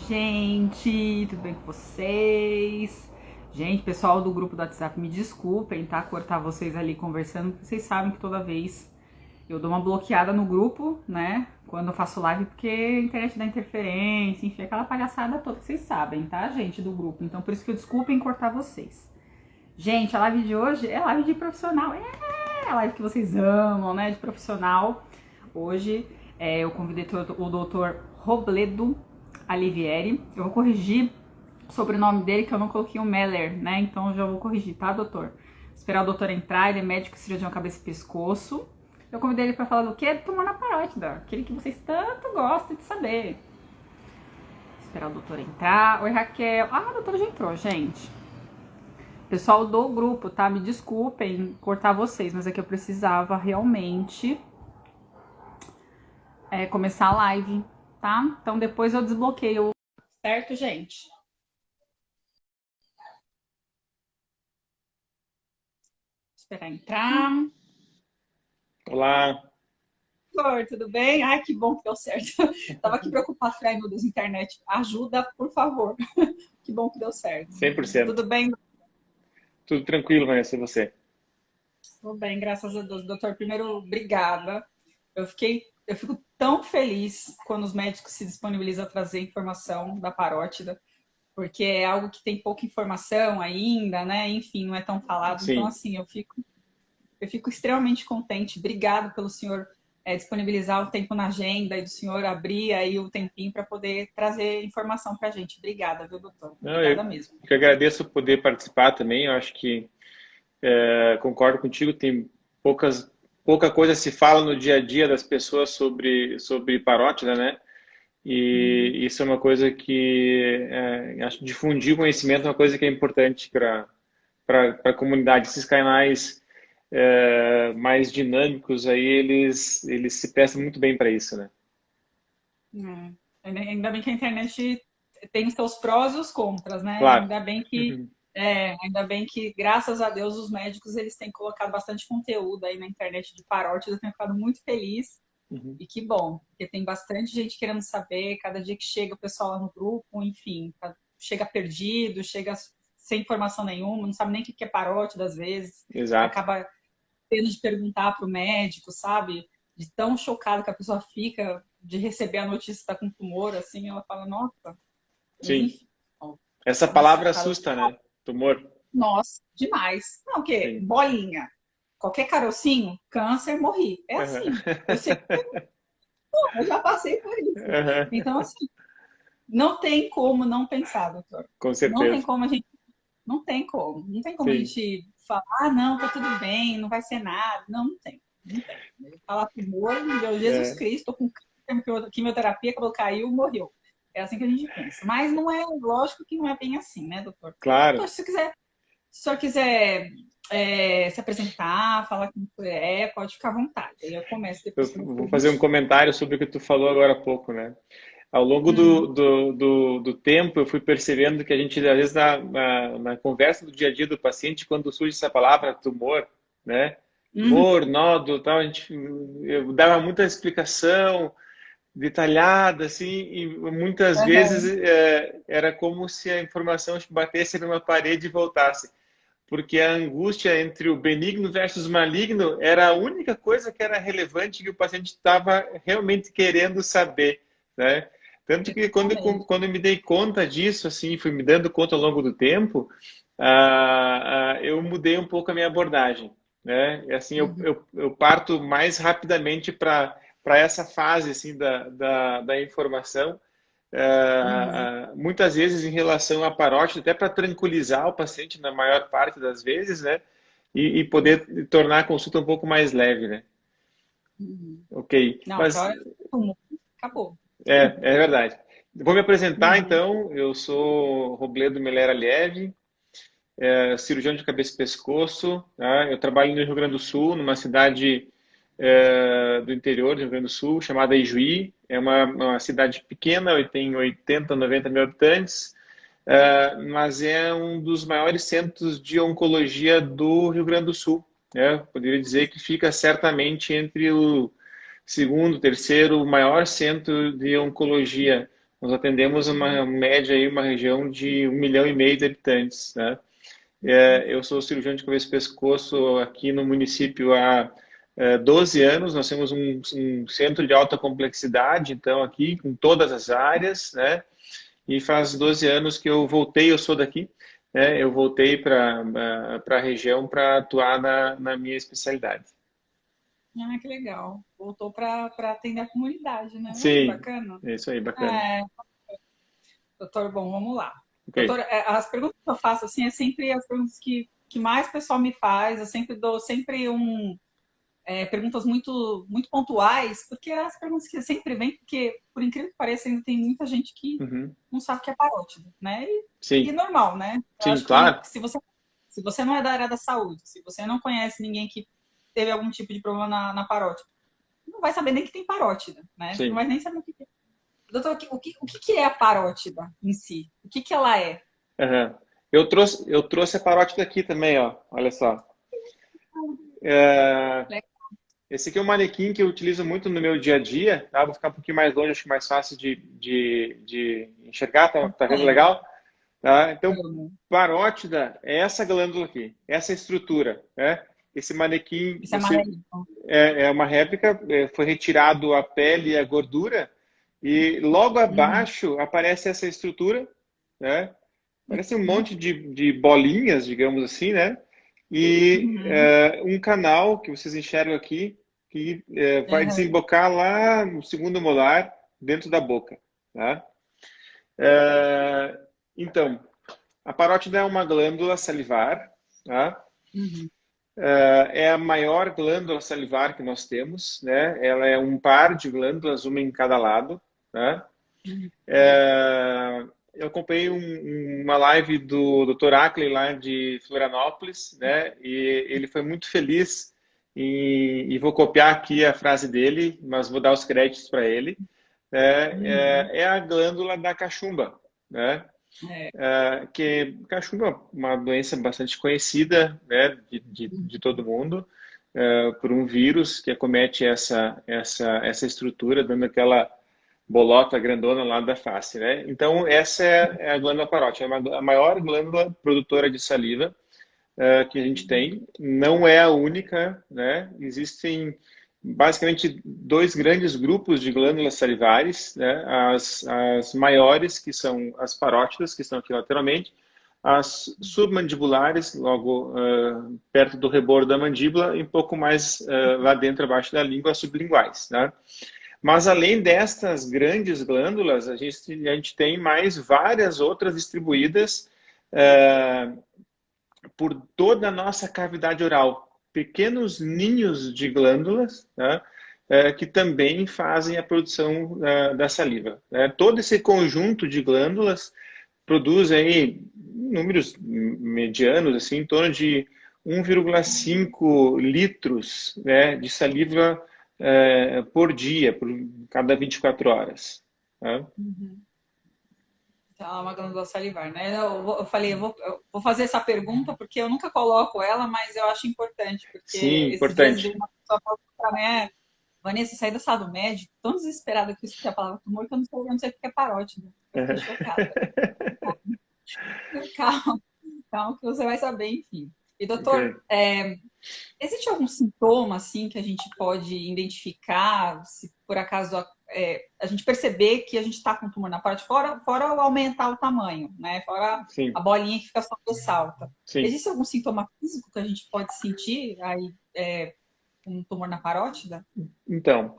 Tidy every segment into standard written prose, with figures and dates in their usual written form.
gente? Tudo bem com vocês? Gente, pessoal do grupo do WhatsApp, me desculpem, tá? Cortar vocês ali conversando, porque vocês sabem que toda vez eu dou uma bloqueada no grupo, né? Quando eu faço live, porque a internet dá interferência, enfim, aquela palhaçada toda que vocês sabem, tá, gente, do grupo. Então, por isso que eu desculpem cortar vocês. Gente, a live de hoje é live de profissional. É a live que vocês amam, né? De profissional. Hoje eu convidei o doutor Robledo Alivieri. Eu vou corrigir o sobrenome dele, que eu não coloquei o Meller, né? Então eu já vou corrigir, tá, doutor? Esperar o doutor entrar, ele é médico cirurgião cabeça e pescoço. Eu convidei ele pra falar do quê? Tumor na parótida, aquele que vocês tanto gostam de saber. Esperar o doutor entrar. Oi, Raquel. Ah, a doutora já entrou, gente. Pessoal do grupo, tá? Me desculpem cortar vocês, mas é que eu precisava realmente começar a live, tá? Então depois eu desbloqueio. Certo, gente? Esperar entrar. Olá, Oi, tudo bem? Ai, que bom que deu certo. Tava aqui preocupada, falei, ai meu Deus, internet, ajuda, por favor. Que bom que deu certo. 100%. Tudo bem? Tudo tranquilo, Vanessa, e você? Tudo bem, graças a Deus. Doutor, primeiro, obrigada. Eu fico tão feliz quando os médicos se disponibilizam a trazer informação da parótida, porque é algo que tem pouca informação ainda, né? Enfim, não é tão falado. Então, Sim. assim, eu fico extremamente contente. Obrigado pelo senhor disponibilizar o tempo na agenda e do senhor abrir aí o tempinho para poder trazer informação para a gente. Obrigada, viu, doutor? Não, Obrigada eu mesmo. que agradeço poder participar também. Eu acho que concordo contigo. Tem pouca coisa se fala no dia a dia das pessoas sobre parótida, né? E isso é uma coisa que acho que difundir o conhecimento é uma coisa que é importante para a comunidade. Esses canais mais dinâmicos aí, eles se prestam muito bem para isso, né? Ainda bem que a internet tem os seus prós e os contras, né? Claro. Ainda bem que, graças a Deus, os médicos eles têm colocado bastante conteúdo aí na internet de parótida. Eu tenho ficado muito feliz Uhum. e que bom, porque tem bastante gente querendo saber. Cada dia que chega o pessoal lá no grupo, enfim, chega perdido, chega sem informação nenhuma, não sabe nem o que é parótida às vezes, Exato. acaba tendo de perguntar para o médico, sabe? De tão chocada que a pessoa fica de receber a notícia que está com tumor, assim, ela fala, nossa, mas Sim. enfim, ó, Essa nossa, palavra assusta, né? Tumor. nossa, demais. Não, o quê? Sim. Bolinha. Qualquer carocinho, câncer, morri. É Aham. assim. Eu sei, eu já passei por isso. Aham. Então, assim, não tem como não pensar, doutor. Com Não tem certeza. como a gente, não tem como. Não tem como a Sim. gente falar, ah, não, tá tudo bem, não vai ser nada. Não, não tem. Não tem. Ele fala tumor, meu Jesus É, Cristo, tô com quimioterapia, cabelo caiu, morreu. É assim que a gente pensa. Mas não é, lógico que não é bem assim, né, doutor? claro. Doutor, se o senhor quiser se apresentar, falar quem pode ficar à vontade. Aí eu começo Eu depois que eu me vou fazer um permitir. comentário sobre o que tu falou agora há pouco, né? Ao longo Hum, do tempo, eu fui percebendo que a gente, às vezes, na conversa do dia a dia do paciente, quando surge essa palavra tumor, né? uhum, Tumor, nódulo, tal, eu dava muita explicação detalhada, assim, e muitas vezes uhum, era como se a informação batesse numa parede e voltasse, porque a angústia entre o benigno versus o maligno era a única coisa que era relevante que o paciente estava realmente querendo saber, né? Tanto que exatamente. quando eu me dei conta disso, assim, fui me dando conta ao longo do tempo, eu mudei um pouco a minha abordagem, né? E assim, Uhum, eu parto mais rapidamente para essa fase, assim, da informação, uhum, muitas vezes em relação à parótida, até para tranquilizar o paciente na maior parte das vezes, né? E uhum, poder tornar a consulta um pouco mais leve, né? uhum. Ok, Não, mas aquela tumor, acabou. é verdade. Vou me apresentar, Uhum, então. Eu sou Robledo Melera Lieve, cirurgião de cabeça e pescoço. Tá? Eu trabalho no Rio Grande do Sul, numa cidade do interior do Rio Grande do Sul, chamada Ijuí. É uma cidade pequena, tem 80, 90 mil habitantes, mas é um dos maiores centros de oncologia do Rio Grande do Sul. Né? Poderia dizer que fica certamente entre o segundo, terceiro maior centro de oncologia Nós atendemos uma média aí, uma região de 1,5 milhão de habitantes, né? Eu sou cirurgião de cabeça e pescoço aqui no município há 12 anos. Nós temos um centro de alta complexidade, então, aqui, com todas as áreas, né? E faz 12 anos que eu voltei, eu sou daqui, né? Eu voltei para a região para atuar na minha especialidade. Ah, que legal. Voltou para atender a comunidade, né? Olha que Sim, bacana. é isso aí, bacana. É, doutor, bom, vamos lá. Ok. Doutor, as perguntas que eu faço assim é sempre as perguntas que mais o pessoal me faz. Eu sempre dou perguntas muito pontuais, porque é as perguntas que sempre vêm, porque, por incrível que pareça, ainda tem muita gente que Uhum. não sabe o que é parótida, né? E Sim, normal, né? Eu sim, acho que claro. se você não é da área da saúde, se você não conhece ninguém que teve algum tipo de problema na parótida, não vai saber nem que tem parótida, né? Não Sim. vai nem saber o que é. Doutor, o que é a parótida em si? O que ela é? Aham. Eu trouxe a parótida aqui também, ó. Olha só. É, esse aqui é um manequim que eu utilizo muito no meu dia a dia, tá? Vou ficar um pouquinho mais longe, acho que mais fácil de enxergar, tá vendo Consegue. legal? Tá? Então, Amo. parótida é essa glândula aqui, essa estrutura, né? Esse manequim, Isso é amarelinho. é uma réplica, foi retirado a pele e a gordura, e logo Uhum. abaixo aparece essa estrutura, né? Parece um monte de bolinhas, digamos assim, né? E Uhum. um canal que vocês enxergam aqui, que vai Uhum. desembocar lá no segundo molar, dentro da boca, tá? Então, a parótida é uma glândula salivar, tá? Uhum. É a maior glândula salivar que nós temos, né? Ela é um par de glândulas, uma em cada lado, tá? Uhum. Eu acompanhei uma live do Dr. Ackley lá de Florianópolis, né? E ele foi muito feliz e vou copiar aqui a frase dele, mas vou dar os créditos para ele. Uhum. É a glândula da cachumba, né? É. Que cachumba é uma doença bastante conhecida, né, de todo mundo, por um vírus que acomete essa estrutura, dando aquela bolota grandona lá da face, né? Então, essa é a glândula parótida, a maior glândula produtora de saliva que a gente tem. Não é a única, né? Existem basicamente dois grandes grupos de glândulas salivares, né? As maiores, que são as parótidas, que estão aqui lateralmente, as submandibulares, logo perto do rebordo da mandíbula, e um pouco mais lá dentro, abaixo da língua, as sublinguais, né? Mas além destas grandes glândulas, a gente tem mais várias outras distribuídas por toda a nossa cavidade oral. Pequenos ninhos de glândulas, né, que também fazem a produção da saliva. Né? Todo esse conjunto de glândulas produz aí números medianos, assim, em torno de 1,5 litros, né, de saliva por dia, por cada 24 horas. Né? Uhum. Então, ela é uma glândula salivar, né? Eu falei, eu vou fazer essa pergunta porque eu nunca coloco ela, mas eu acho importante, porque Sim, esses dias importante. veio uma pessoa falando pra mim, Vanessa, saí da sala do médico, tão desesperada que eu escutei a palavra tumor que eu não sei o que é parótida. Eu fiquei chocada. Calma, calma que você vai saber, enfim. E, doutor, Ok. existe algum sintoma, assim, que a gente pode identificar, se por acaso a gente perceber que a gente está com tumor na parte fora o aumentar o tamanho, né? Fora a Sim, bolinha que fica sobressalta. sim. Existe algum sintoma físico que a gente pode sentir aí com um tumor na parótida? Então,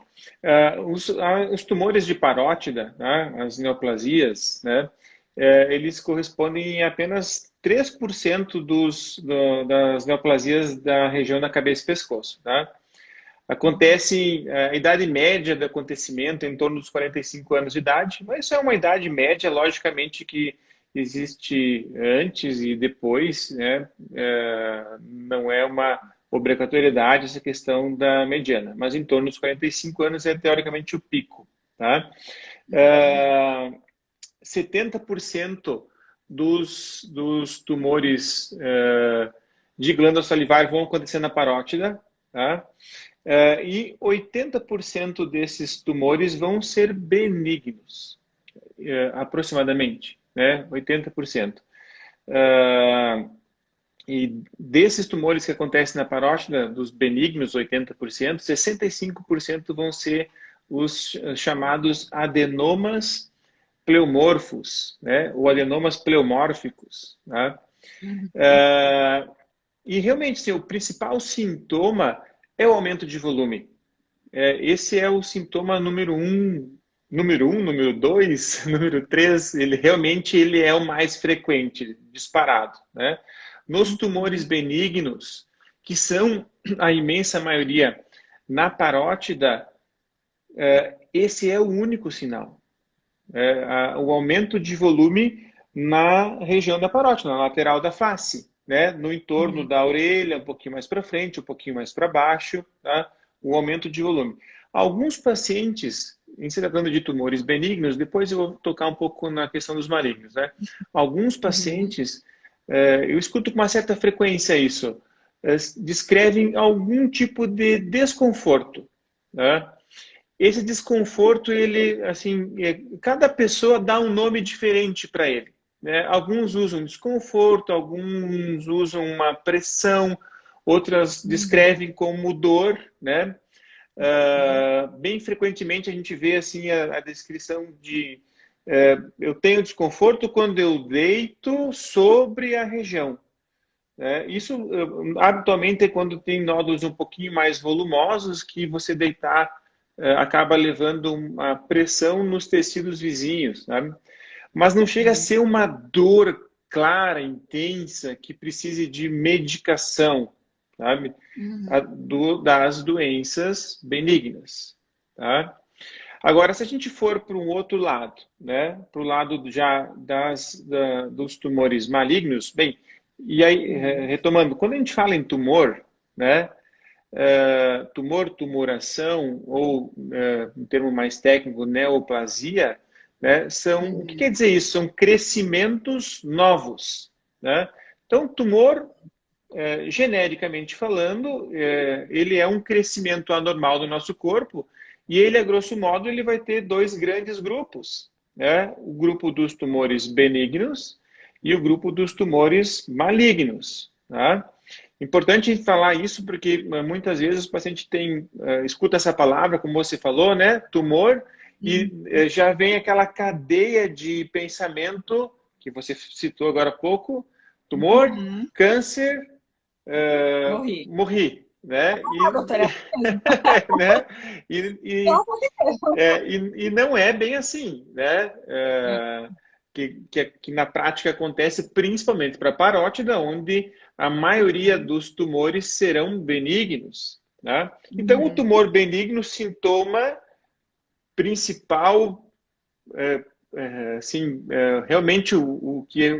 os tumores de parótida, né, as neoplasias, né, eles correspondem a apenas 3% das neoplasias da região da cabeça e pescoço. Tá? Acontece, a idade média do acontecimento é em torno dos 45 anos de idade, mas isso é uma idade média, logicamente, que existe antes e depois, né? Não é uma obrigatoriedade essa questão da mediana, mas em torno dos 45 anos é teoricamente o pico, tá? É, 70% dos tumores de glândula salivar vão acontecer na parótida, tá? E 80% desses tumores vão ser benignos. aproximadamente, né? 80%. E desses tumores que acontecem na parótida, dos benignos, 80%, 65% vão ser os chamados adenomas pleomorfos, né? Ou adenomas pleomórficos, né? Uhum. E realmente, sim, o principal sintoma é o aumento de volume. Esse é o sintoma número 2, número 3. Ele é o mais frequente, disparado, né? Nos tumores benignos, que são a imensa maioria na parótida, esse é o único sinal. O aumento de volume na região da parótida, na lateral da face, né? No entorno Uhum. da orelha, um pouquinho mais para frente, um pouquinho mais para baixo, tá? O aumento de volume. Alguns pacientes, em se tratando de tumores benignos, depois eu vou tocar um pouco na questão dos malignos, né? Alguns Uhum. pacientes, eu escuto com uma certa frequência isso, descrevem algum tipo de desconforto, né? Esse desconforto, ele, assim, cada pessoa dá um nome diferente para ele, né? Alguns usam desconforto, alguns usam uma pressão, outras Uhum. descrevem como dor, né? Uhum. Bem frequentemente a gente vê assim a descrição de eu tenho desconforto quando eu deito sobre a região. Isso habitualmente é quando tem nódulos um pouquinho mais volumosos que você deitar acaba levando uma pressão nos tecidos vizinhos, sabe? Mas não chega a Uhum. ser uma dor clara, intensa, que precise de medicação, sabe? Uhum. Das doenças benignas, tá? Agora, se a gente for para um outro lado, né? Para o lado já dos tumores malignos, bem, e aí, Uhum. retomando, quando a gente fala em tumor, né? Tumoração, ou, um termo mais técnico, neoplasia, né? O que quer Uhum. dizer isso? São crescimentos novos, né? Então, tumor, genericamente falando, ele é um crescimento anormal do nosso corpo e ele, a grosso modo, ele vai ter dois grandes grupos, né? O grupo dos tumores benignos e o grupo dos tumores malignos, tá? Importante falar isso porque muitas vezes o paciente escuta essa palavra, como você falou, né? Tumor, e Uhum. já vem aquela cadeia de pensamento que você citou agora há pouco: tumor, Uhum. câncer, Morri. morri, né? Agroterapia. Né? E, Pelo e, amor de Deus. e não é bem assim, né? Que na prática acontece principalmente para a parótida, onde a maioria Uhum. dos tumores serão benignos, né? Então, o Uhum. tumor benigno, sintoma principal, assim, realmente o que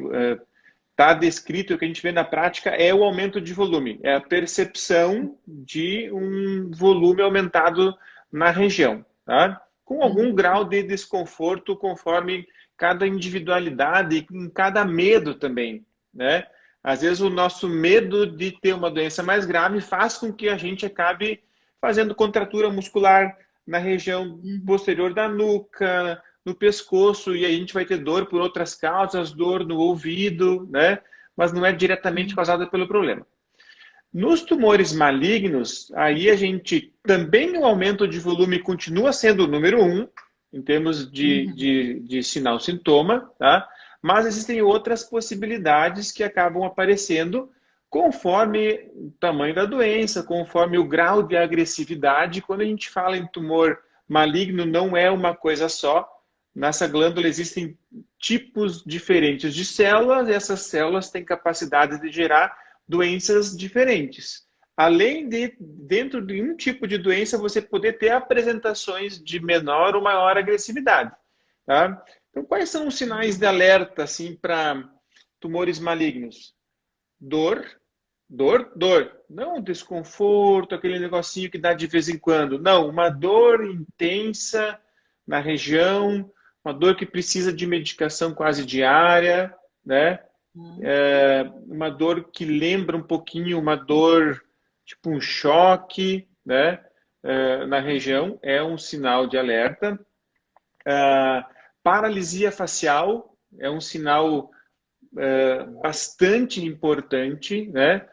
está descrito, o que a gente vê na prática é o aumento de volume, é a percepção de um volume aumentado na região, tá? Com algum Uhum. grau de desconforto conforme cada individualidade e em cada medo também, né? Às vezes o nosso medo de ter uma doença mais grave faz com que a gente acabe fazendo contratura muscular na região Uhum. posterior da nuca, no pescoço, e a gente vai ter dor por outras causas, dor no ouvido, né? Mas não é diretamente Uhum. causada pelo problema. Nos tumores malignos, aí a gente também o aumento de volume continua sendo o número um, em termos Uhum. de sinal-sintoma, tá? Mas existem outras possibilidades que acabam aparecendo conforme o tamanho da doença, conforme o grau de agressividade. Quando a gente fala em tumor maligno, não é uma coisa só. Nessa glândula existem tipos diferentes de células, e essas células têm capacidade de gerar doenças diferentes. Além de, dentro de um tipo de doença, você poder ter apresentações de menor ou maior agressividade. Tá? Então, quais são os sinais de Uhum. alerta assim, para tumores malignos? Dor, dor. Não desconforto, aquele negocinho que dá de vez em quando. Não, uma dor intensa na região, uma dor que precisa de medicação quase diária, né? Uhum. Uma dor que lembra um pouquinho uma dor, tipo um choque, né? Na região, é um sinal de alerta. Paralisia facial é um sinal bastante importante, né?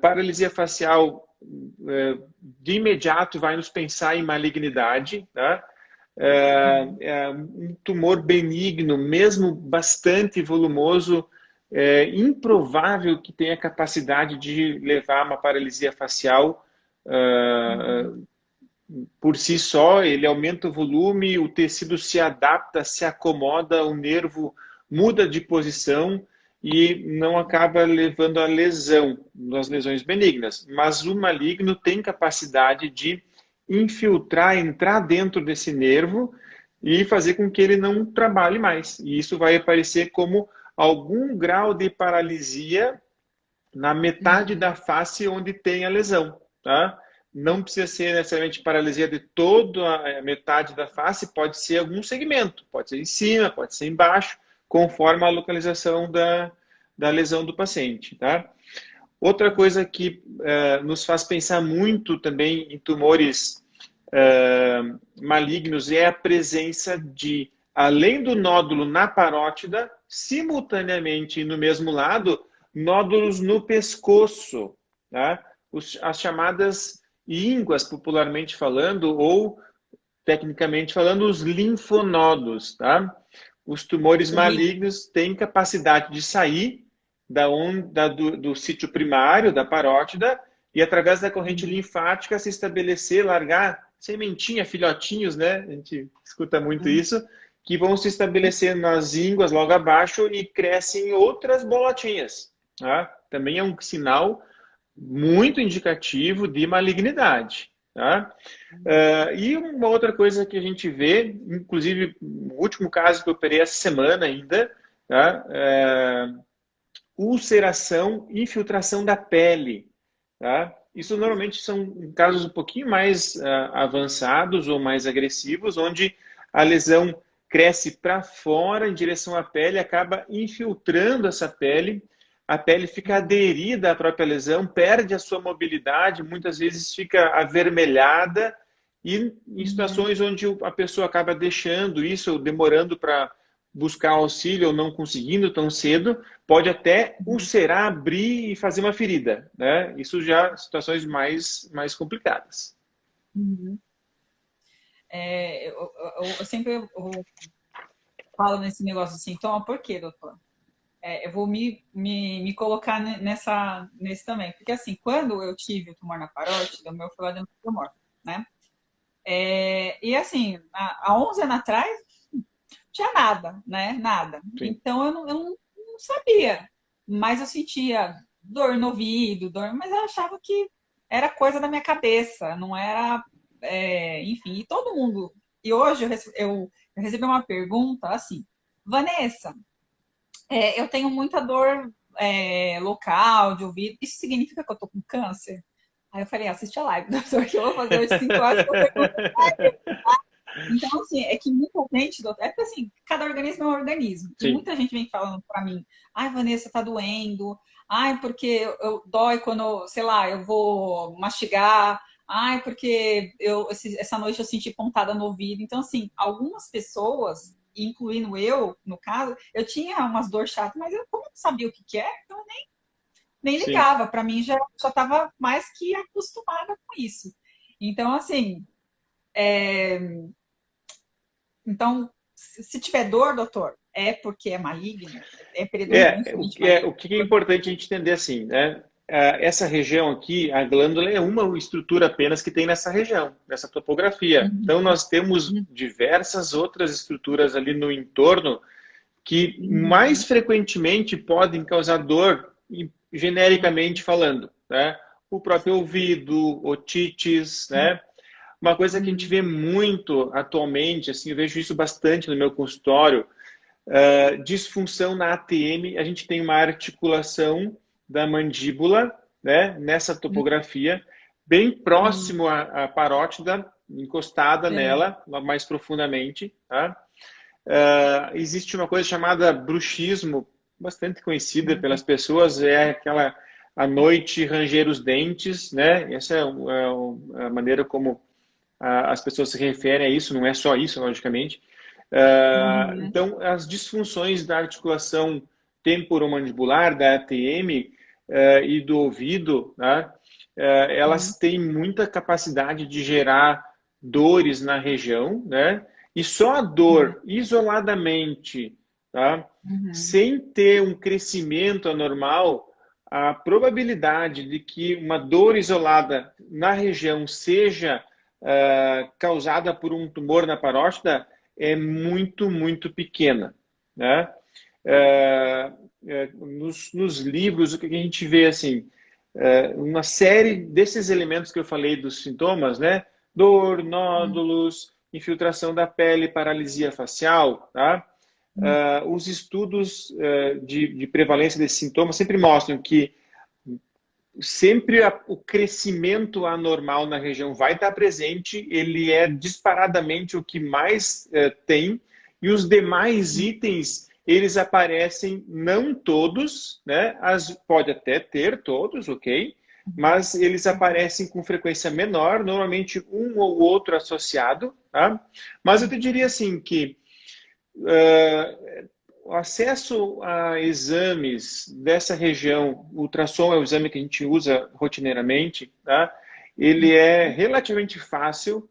Paralisia facial de imediato vai nos pensar em malignidade, tá? Um tumor benigno, mesmo bastante volumoso, é improvável que tenha capacidade de levar a uma paralisia facial por si só. Ele aumenta o volume, o tecido se adapta, se acomoda, o nervo muda de posição e não acaba levando a lesão, nas lesões benignas. Mas o maligno tem capacidade de infiltrar, entrar dentro desse nervo e fazer com que ele não trabalhe mais. E isso vai aparecer como algum grau de paralisia na metade da face onde tem a lesão, tá? Não precisa ser necessariamente paralisia de toda a metade da face, pode ser algum segmento, pode ser em cima, pode ser embaixo, conforme a localização da lesão do paciente, tá? Outra coisa que nos faz pensar muito também em tumores malignos é a presença de, além do nódulo na parótida, simultaneamente no mesmo lado, nódulos no pescoço, tá? As chamadas ínguas, popularmente falando, ou tecnicamente falando, os linfonodos, tá? Os tumores malignos têm capacidade de sair do sítio primário, da parótida, e através da corrente linfática se estabelecer, largar sementinha, filhotinhos, né? A gente escuta muito isso, que vão se estabelecer nas ínguas logo abaixo e crescem outras bolotinhas. Tá? Também é um sinal muito indicativo de malignidade. Tá? E uma outra coisa que a gente vê, inclusive no último caso que eu operei essa semana ainda, tá? Ulceração, infiltração da pele. Tá? Isso normalmente são casos um pouquinho mais avançados ou mais agressivos, onde a lesão cresce para fora em direção à pele, acaba infiltrando essa pele, a pele fica aderida à própria lesão, perde a sua mobilidade, muitas vezes fica avermelhada, e em situações onde a pessoa acaba deixando isso, ou demorando para buscar auxílio ou não conseguindo tão cedo, pode até ulcerar, abrir e fazer uma ferida, né? Isso já situações mais complicadas. Uhum. Eu sempre falo nesse negócio assim, então, por quê, doutor? Eu vou me colocar nesse também. Porque assim, quando eu tive o tumor na parótida, o meu foi lá dentro do tumor, né? E assim, há 11 anos atrás, não tinha nada, né? Nada. Sim. Então eu não sabia. Mas eu sentia dor no ouvido, mas eu achava que era coisa da minha cabeça, não era. Enfim, e todo mundo. E hoje eu recebi uma pergunta assim, Vanessa, eu tenho muita dor local, de ouvido. Isso significa que eu tô com câncer? Aí eu falei, assiste a live, doutor, que eu vou fazer hoje 5 horas. Então, assim, é que muita gente, doutor, porque assim, cada organismo é um organismo. Sim. E muita gente vem falando pra mim, ai, Vanessa, tá doendo. Ai, porque dói quando, sei lá, eu vou mastigar. Ai, porque essa noite eu senti pontada no ouvido. Então, assim, algumas pessoas, incluindo eu, no caso, eu tinha umas dores chatas, mas como eu não sabia o que é, então eu nem Sim. ligava. Para mim já estava mais que acostumada com isso. Então, assim, então, se tiver dor, doutor, é porque é maligno? É predominantemente maligno? O que é importante a gente entender assim, né? Essa região aqui, a glândula é uma estrutura apenas que tem nessa região, nessa topografia. Então, nós temos diversas outras estruturas ali no entorno que mais frequentemente podem causar dor, genericamente falando, né? O próprio ouvido, otites, né? Uma coisa que a gente vê muito atualmente, assim, eu vejo isso bastante no meu consultório, disfunção na ATM. A gente tem uma articulação da mandíbula, né, nessa topografia, bem próximo à parótida, encostada nela, mais profundamente. Tá? Existe uma coisa chamada bruxismo, bastante conhecida pelas pessoas, é aquela à noite ranger os dentes, né? Essa é a maneira como as pessoas se referem a isso, não é só isso, logicamente. Uhum. Então, as disfunções da articulação temporomandibular, da ATM, e do ouvido, né, Sim. elas têm muita capacidade de gerar dores na região, né? E só a Uhum. dor isoladamente, tá? Uhum. Sem ter um crescimento anormal, a probabilidade de que uma dor isolada na região seja causada por um tumor na parótida é muito, muito pequena, né? Nos livros, o que a gente vê assim, uma série desses elementos que eu falei dos sintomas, né? Dor, nódulos, infiltração da pele, paralisia facial, tá? Os estudos de prevalência desses sintomas sempre mostram que sempre o crescimento anormal na região vai estar presente, ele é disparadamente o que mais tem, e os demais itens, eles aparecem não todos, né? Pode até ter todos, ok? Mas eles aparecem com frequência menor, normalmente um ou outro associado, tá? Mas eu te diria assim que o acesso a exames dessa região, o ultrassom é o exame que a gente usa rotineiramente, tá? Ele é relativamente fácil,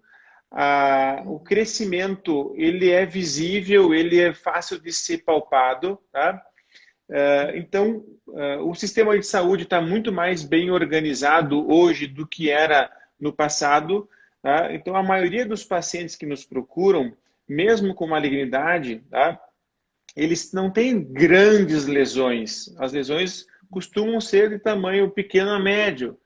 o crescimento ele é visível, ele é fácil de ser palpado, tá? Então, o sistema de saúde está muito mais bem organizado hoje do que era no passado, tá? Então, a maioria dos pacientes que nos procuram, mesmo com malignidade, tá? Eles não têm grandes lesões. As lesões costumam ser de tamanho pequeno a médio.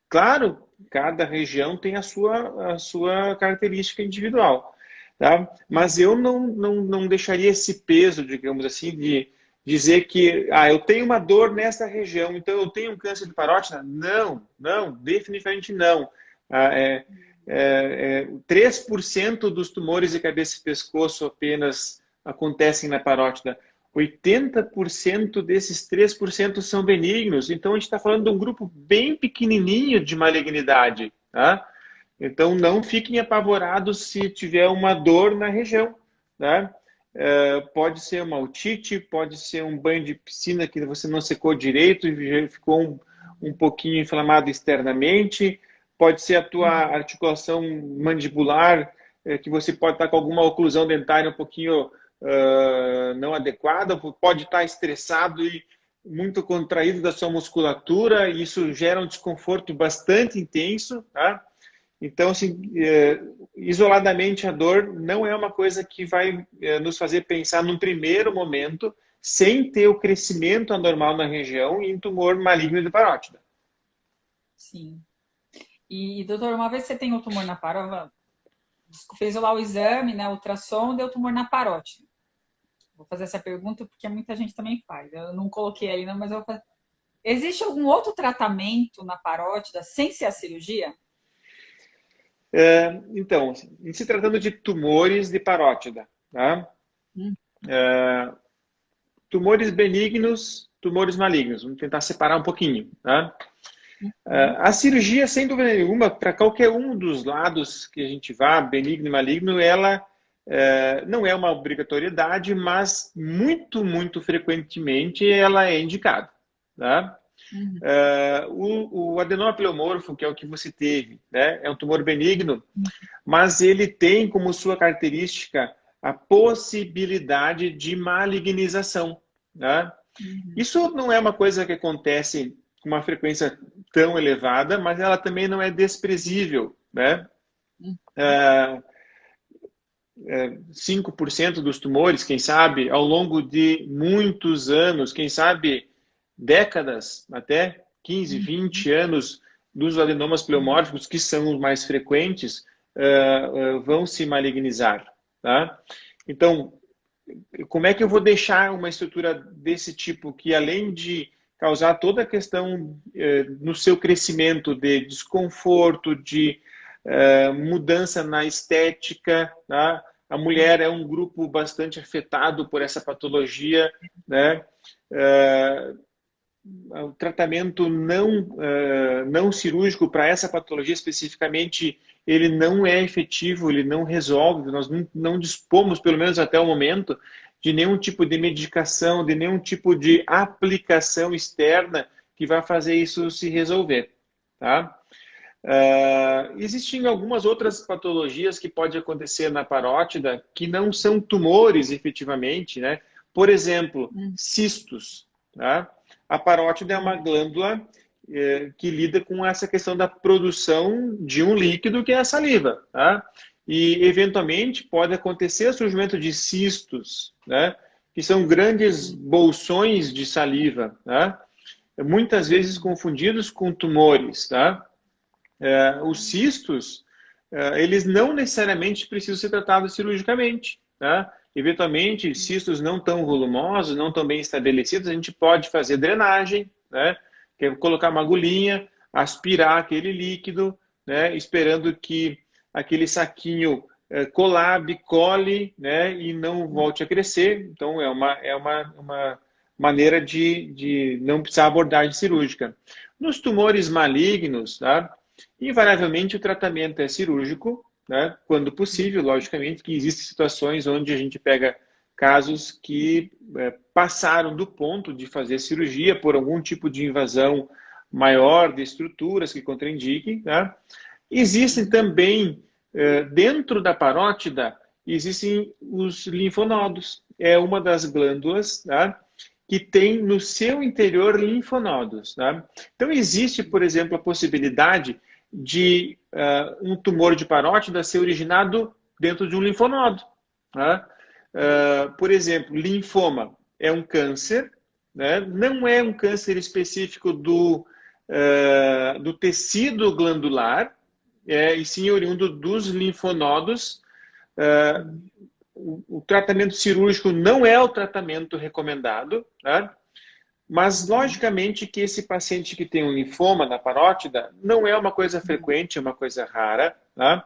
Claro, cada região tem a sua característica individual. Tá? Mas eu não deixaria esse peso, digamos assim, de dizer que eu tenho uma dor nessa região, então eu tenho um câncer de parótida. Não, não, definitivamente não. 3% dos tumores de cabeça e pescoço apenas acontecem na parótida. 80% desses 3% são benignos. Então, a gente está falando de um grupo bem pequenininho de malignidade. Tá? Então, não fiquem apavorados se tiver uma dor na região. Tá? Pode ser uma otite, pode ser um banho de piscina que você não secou direito e ficou um pouquinho inflamado externamente. Pode ser a tua articulação mandibular, que você pode estar com alguma oclusão dentária um pouquinho não adequada, pode estar estressado e muito contraído da sua musculatura, e isso gera um desconforto bastante intenso, tá? Então, assim, isoladamente a dor não é uma coisa que vai nos fazer pensar num primeiro momento sem ter o crescimento anormal na região em tumor maligno de parótida. Sim. E, doutor, uma vez que você tem o tumor na parótida, fez lá o exame, né, ultrassom, deu tumor na parótida. Vou fazer essa pergunta porque muita gente também faz. Eu não coloquei ali, não, mas eu vou fazer. Existe algum outro tratamento na parótida sem ser a cirurgia? Então, em se tratando de tumores de parótida, tá? Hum. Tumores benignos, tumores malignos. Vamos tentar separar um pouquinho, tá? A cirurgia, sem dúvida nenhuma, para qualquer um dos lados que a gente vá, benigno e maligno, ela não é uma obrigatoriedade, mas muito, muito frequentemente ela é indicada. Tá? O adenoma pleomorfo, que é o que você teve, né, é um tumor benigno, mas ele tem como sua característica a possibilidade de malignização. Né? Isso não é uma coisa que acontece com uma frequência tão elevada, mas ela também não é desprezível. Né? 5% dos tumores, quem sabe, ao longo de muitos anos, quem sabe décadas, até 15, 20 anos, dos adenomas pleomórficos, que são os mais frequentes, vão se malignizar. Tá? Então, como é que eu vou deixar uma estrutura desse tipo que, além de causar toda a questão no seu crescimento de desconforto, de mudança na estética, tá? A mulher é um grupo bastante afetado por essa patologia, né? O tratamento não cirúrgico para essa patologia especificamente, ele não é efetivo, ele não resolve, nós não dispomos, pelo menos até o momento, de nenhum tipo de medicação, de nenhum tipo de aplicação externa que vai fazer isso se resolver, tá? Existem algumas outras patologias que pode acontecer na parótida que não são tumores efetivamente, né? Por exemplo, cistos, tá? A parótida é uma glândula que lida com essa questão da produção de um líquido que é a saliva, tá? E eventualmente pode acontecer o surgimento de cistos, né? Que são grandes bolsões de saliva, tá? Muitas vezes confundidos com tumores, tá? Os cistos, eles não necessariamente precisam ser tratados cirurgicamente, tá? Eventualmente, cistos não tão volumosos, não tão bem estabelecidos, a gente pode fazer drenagem, né? Que é colocar uma agulhinha, aspirar aquele líquido, né? Esperando que aquele saquinho colabe, cole, né? E não volte a crescer. Então, é uma maneira de não precisar abordagem cirúrgica. Nos tumores malignos, tá? Invariavelmente o tratamento é cirúrgico, né? Quando possível, logicamente, que existem situações onde a gente pega casos que passaram do ponto de fazer cirurgia por algum tipo de invasão maior de estruturas que contraindiquem, né? Existem também, dentro da parótida, existem os linfonodos. É uma das glândulas, tá? Que tem no seu interior linfonodos, tá? Então, existe, por exemplo, a possibilidade de um tumor de parótida ser originado dentro de um linfonodo. Tá? Por exemplo, linfoma é um câncer, né? Não é um câncer específico do tecido glandular, e sim oriundo dos linfonodos. O tratamento cirúrgico não é o tratamento recomendado, tá? Mas, logicamente, que esse paciente que tem um linfoma na parótida não é uma coisa frequente, é uma coisa rara, tá?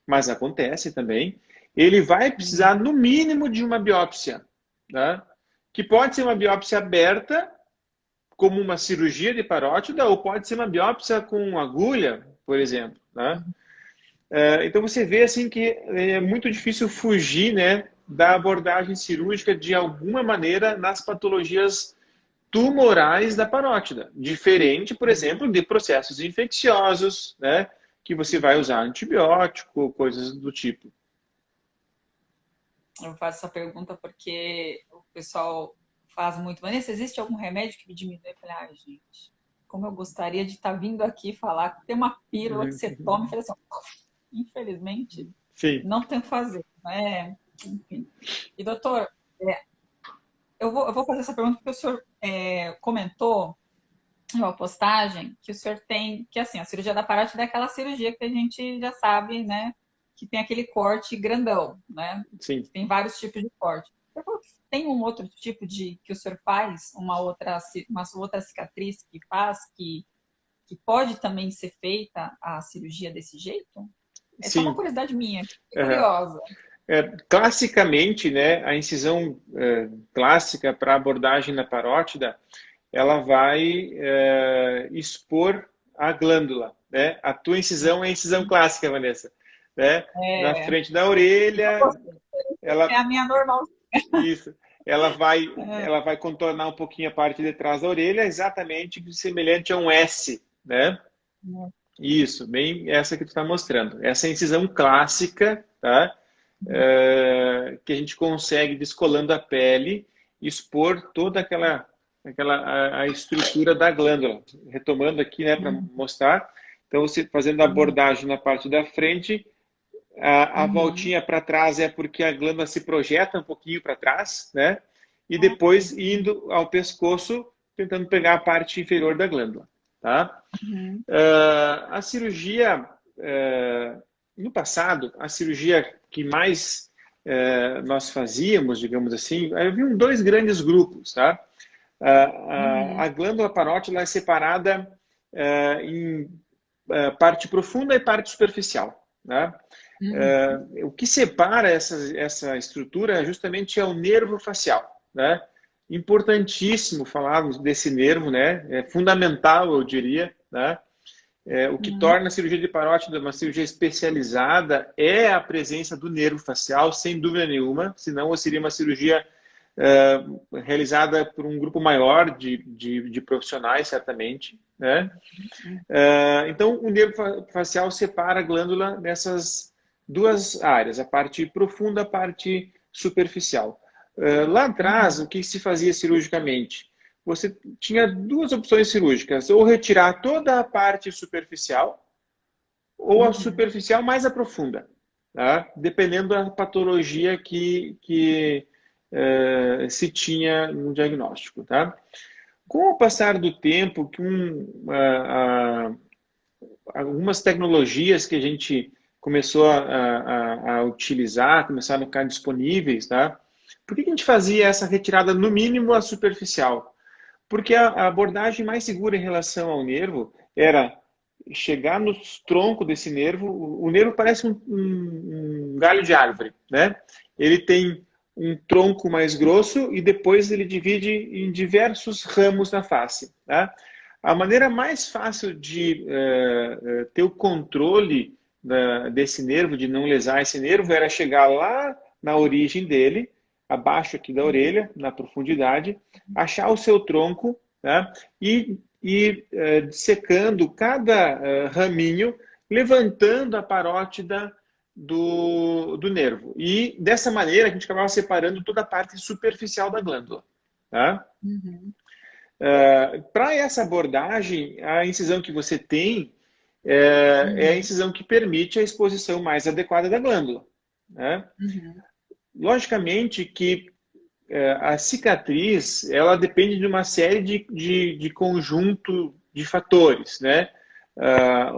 Mas acontece também. Ele vai precisar, no mínimo, de uma biópsia, tá? Que pode ser uma biópsia aberta, como uma cirurgia de parótida, ou pode ser uma biópsia com agulha, por exemplo, tá? Então, você vê assim, que é muito difícil fugir, né, da abordagem cirúrgica de alguma maneira nas patologias tumorais da parótida, diferente, por exemplo, de processos infecciosos, né, que você vai usar antibiótico, coisas do tipo. Eu faço essa pergunta porque o pessoal faz muito. Vanessa, existe algum remédio que me diminui? Eu falei, ai, gente, como eu gostaria de estar vindo aqui falar que tem uma pílula que você toma e fala assim, infelizmente, Sim. Não tem o que fazer, né? Enfim. E, doutor, eu vou fazer essa pergunta porque o senhor comentou em uma postagem que o senhor tem, que assim, a cirurgia da parótida é aquela cirurgia que a gente já sabe, né? Que tem aquele corte grandão, né? Sim. Tem vários tipos de corte. Tem um outro tipo de que o senhor faz, uma outra cicatriz que faz, que pode também ser feita a cirurgia desse jeito? É só uma curiosidade minha, curiosa. Classicamente, né, a incisão clássica para abordagem na parótida, ela vai expor a glândula, né? A tua incisão é a incisão clássica, Vanessa, né? Na frente da orelha. É a minha normal. Isso. Ela vai contornar um pouquinho a parte de trás da orelha, exatamente semelhante a um S, né? Isso, bem essa que tu está mostrando. Essa é a incisão clássica, tá? Que a gente consegue, descolando a pele, expor toda a estrutura da glândula. Retomando aqui, né, para mostrar. Então, você fazendo a abordagem na parte da frente, a voltinha para trás é porque a glândula se projeta um pouquinho para trás, né? E depois indo ao pescoço, tentando pegar a parte inferior da glândula, tá? A cirurgia, no passado, a cirurgia que mais nós fazíamos, digamos assim, havia dois grandes grupos, tá? A glândula parótida é separada em parte profunda e parte superficial, né? O que separa essa estrutura justamente é o nervo facial, né? Importantíssimo falarmos desse nervo, né? É fundamental, eu diria, né? O que torna a cirurgia de parótida uma cirurgia especializada é a presença do nervo facial, sem dúvida nenhuma, senão seria uma cirurgia realizada por um grupo maior de profissionais, certamente, né? Então, o nervo facial separa a glândula nessas duas áreas, a parte profunda e a parte superficial. Lá atrás, o que se fazia cirurgicamente? Você tinha duas opções cirúrgicas, ou retirar toda a parte superficial, ou a superficial mais a profunda, tá? Dependendo da patologia que se tinha no diagnóstico. Tá? Com o passar do tempo, algumas tecnologias que a gente começou a utilizar, começaram a ficar disponíveis, tá? Por que a gente fazia essa retirada, no mínimo, a superficial? Porque a abordagem mais segura em relação ao nervo era chegar no tronco desse nervo. O nervo parece um galho de árvore, né? Ele tem um tronco mais grosso e depois ele divide em diversos ramos na face. Tá? A maneira mais fácil de ter o controle desse nervo, de não lesar esse nervo, era chegar lá na origem dele, abaixo aqui da orelha, na profundidade, achar o seu tronco, tá? E dissecando cada raminho, levantando a parótida do nervo. E dessa maneira a gente acabava separando toda a parte superficial da glândula. Tá? Para essa abordagem, a incisão que você tem é a incisão que permite a exposição mais adequada da glândula. Né? Logicamente que a cicatriz, ela depende de uma série de conjunto de fatores, né?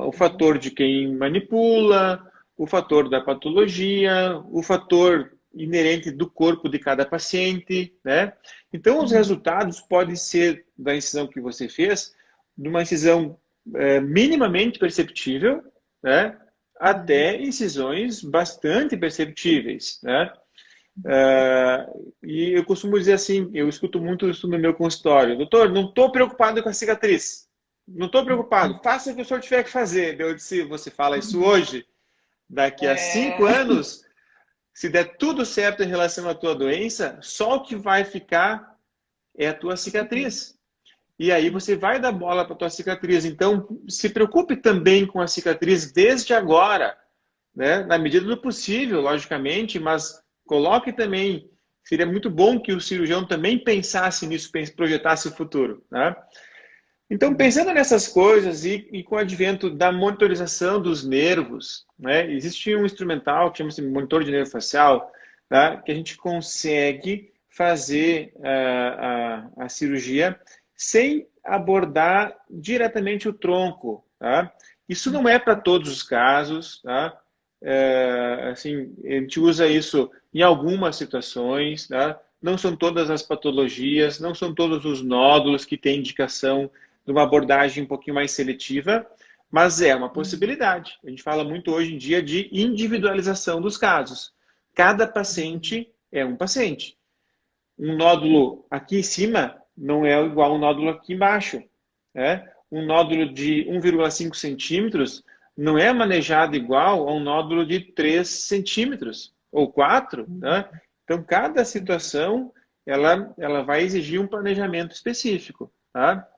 O fator de quem manipula, o fator da patologia, o fator inerente do corpo de cada paciente, né? Então, os resultados podem ser da incisão que você fez, de uma incisão minimamente perceptível, né? Até incisões bastante perceptíveis, né? E eu costumo dizer assim, eu escuto muito isso no meu consultório: doutor, não estou preocupado com a cicatriz, não estou preocupado, faça o que o senhor tiver que fazer. Eu disse: você fala isso hoje, daqui a 5 anos, se der tudo certo em relação à tua doença, só o que vai ficar é a tua cicatriz. E aí você vai dar bola para a tua cicatriz. Então, se preocupe também com a cicatriz desde agora, né? Na medida do possível, logicamente, mas coloque também, seria muito bom que o cirurgião também pensasse nisso, projetasse o futuro. Né? Então, pensando nessas coisas e com o advento da monitorização dos nervos, né? Existe um instrumental que chama-se monitor de nervo facial, tá? Que a gente consegue fazer a cirurgia sem abordar diretamente o tronco. Tá? Isso não é para todos os casos, tá? Assim, a gente usa isso em algumas situações, tá? Não são todas as patologias, não são todos os nódulos que têm indicação de uma abordagem um pouquinho mais seletiva, mas é uma possibilidade. A gente fala muito hoje em dia de individualização dos casos. Cada paciente é um paciente. Um nódulo aqui em cima não é igual a um nódulo aqui embaixo. Né? Um nódulo de 1,5 centímetros não é manejado igual a um nódulo de 3 centímetros ou 4. Né? Então, cada situação ela vai exigir um planejamento específico. Tá?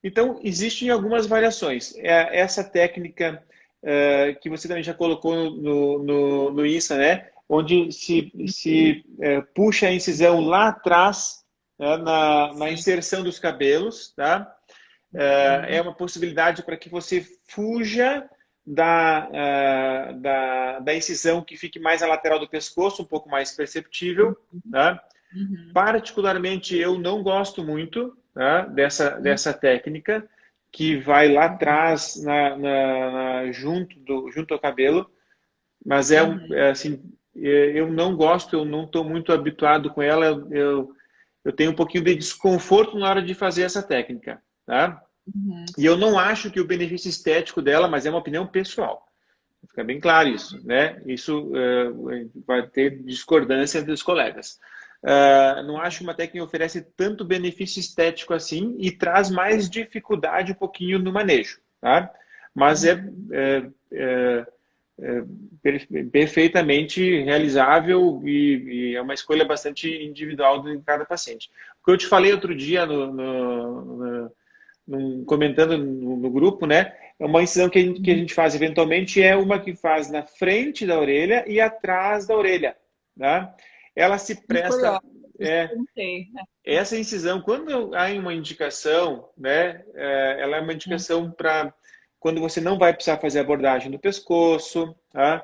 Então, existem algumas variações. Essa técnica que você também já colocou no Insta, né? Onde se puxa a incisão lá atrás, né? na inserção dos cabelos, tá? É uma possibilidade para que você fuja da incisão que fique mais à lateral do pescoço, um pouco mais perceptível. Tá? Particularmente, eu não gosto muito, tá? dessa técnica, que vai lá atrás, junto ao cabelo, mas assim, eu não gosto, eu não estou muito habituado com ela, eu tenho um pouquinho de desconforto na hora de fazer essa técnica. Tá? E eu não acho que o benefício estético dela, mas é uma opinião pessoal. Fica bem claro isso, né? Isso vai ter discordância entre os colegas. Não acho que uma técnica oferece tanto benefício estético assim e traz mais dificuldade um pouquinho no manejo, tá? Mas perfeitamente realizável e é uma escolha bastante individual de cada paciente. O que eu te falei outro dia comentando no grupo, né? É uma incisão que a gente faz eventualmente é uma que faz na frente da orelha e atrás da orelha, tá? Ela se presta... essa incisão, quando há uma indicação, né? Ela é uma indicação para quando você não vai precisar fazer abordagem do pescoço, tá?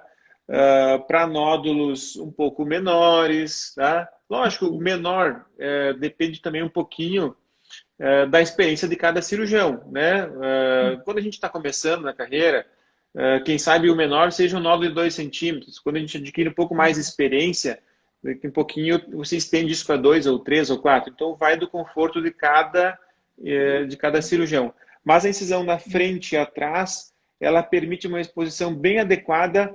Para nódulos um pouco menores, tá? Lógico, o menor depende também um pouquinho da experiência de cada cirurgião, né? Quando a gente está começando na carreira, quem sabe o menor seja um nódulo de 2 centímetros. Quando a gente adquire um pouco mais de experiência, um pouquinho você estende isso para 2 ou 3 ou 4. Então vai do conforto de cada cirurgião. Mas a incisão na frente e atrás, ela permite uma exposição bem adequada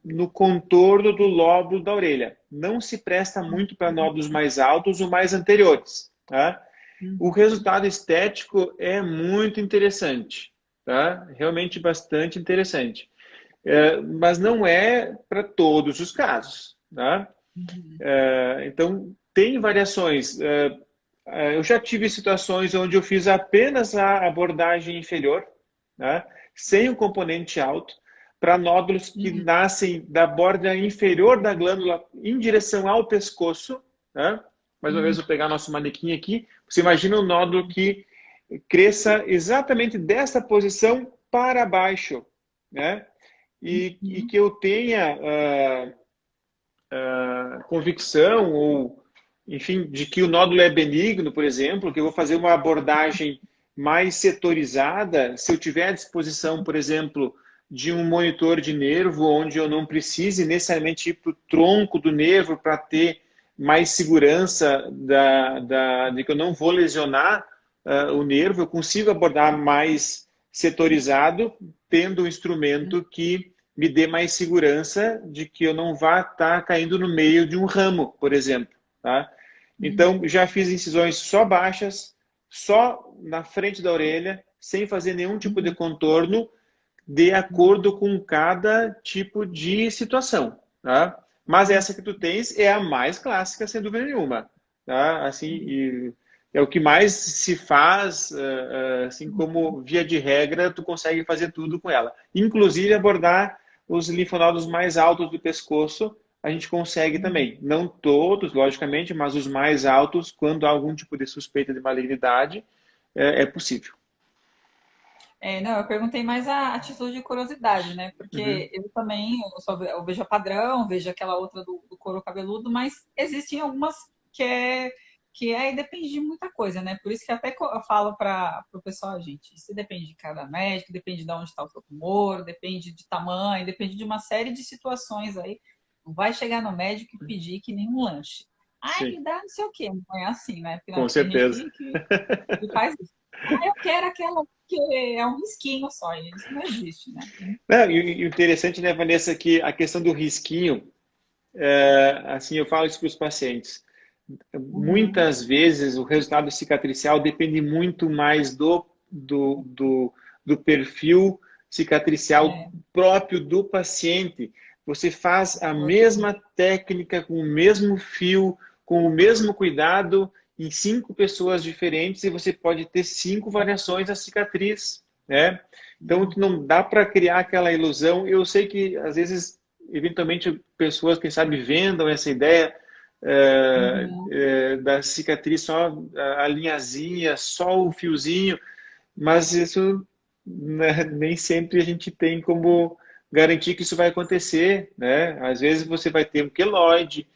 no contorno do lóbulo da orelha. Não se presta muito para nódulos mais altos ou mais anteriores, tá? O resultado estético é muito interessante, tá? Realmente bastante interessante. Mas não é para todos os casos, tá? Então, tem variações. Eu já tive situações onde eu fiz apenas a abordagem inferior, né, sem o componente alto, para nódulos que nascem da borda inferior da glândula em direção ao pescoço. Né? Mais uma vez, vou pegar nosso manequim aqui. Você imagina um nódulo que cresça exatamente dessa posição para baixo, né? E que eu tenha convicção ou enfim, de que o nódulo é benigno, por exemplo, que eu vou fazer uma abordagem mais setorizada, se eu tiver à disposição, por exemplo, de um monitor de nervo, onde eu não precise necessariamente ir para o tronco do nervo para ter mais segurança de que eu não vou lesionar o nervo, eu consigo abordar mais setorizado, tendo um instrumento que me dê mais segurança de que eu não vá estar caindo no meio de um ramo, por exemplo, tá? Então, já fiz incisões só baixas, só na frente da orelha, sem fazer nenhum tipo de contorno, de acordo com cada tipo de situação, tá? Mas essa que tu tens é a mais clássica, sem dúvida nenhuma, tá? Assim, é o que mais se faz, assim como via de regra, tu consegue fazer tudo com ela. Inclusive abordar os linfonodos mais altos do pescoço, a gente consegue também. Não todos, logicamente, mas os mais altos, quando há algum tipo de suspeita de malignidade, é possível. Não, eu perguntei mais a título de curiosidade, né? Porque eu também, eu vejo a padrão, vejo aquela outra do couro cabeludo, mas existem algumas que aí depende de muita coisa, né? Por isso que até eu falo para o pessoal, gente, isso depende de cada médico, depende de onde está o seu tumor, depende de tamanho, depende de uma série de situações aí. Não vai chegar no médico e pedir que nem um lanche. Ai, me dá não sei o quê. Não é assim, né? Com certeza. Que faz isso. Eu quero aquela que é um risquinho só. E isso não existe, né? E o interessante, né, Vanessa, que a questão do risquinho, assim, eu falo isso para os pacientes. Muitas vezes o resultado cicatricial depende muito mais do perfil cicatricial próprio do paciente. Você faz a mesma técnica, com o mesmo fio, com o mesmo cuidado, em 5 pessoas diferentes, e você pode ter 5 variações da cicatriz, né? Então, não dá para criar aquela ilusão. Eu sei que, às vezes, eventualmente, pessoas, quem sabe, vendam essa ideia da cicatriz, só a linhazinha, só o fiozinho, mas isso, né, nem sempre a gente tem como garantir que isso vai acontecer, né? Às vezes você vai ter um queloide,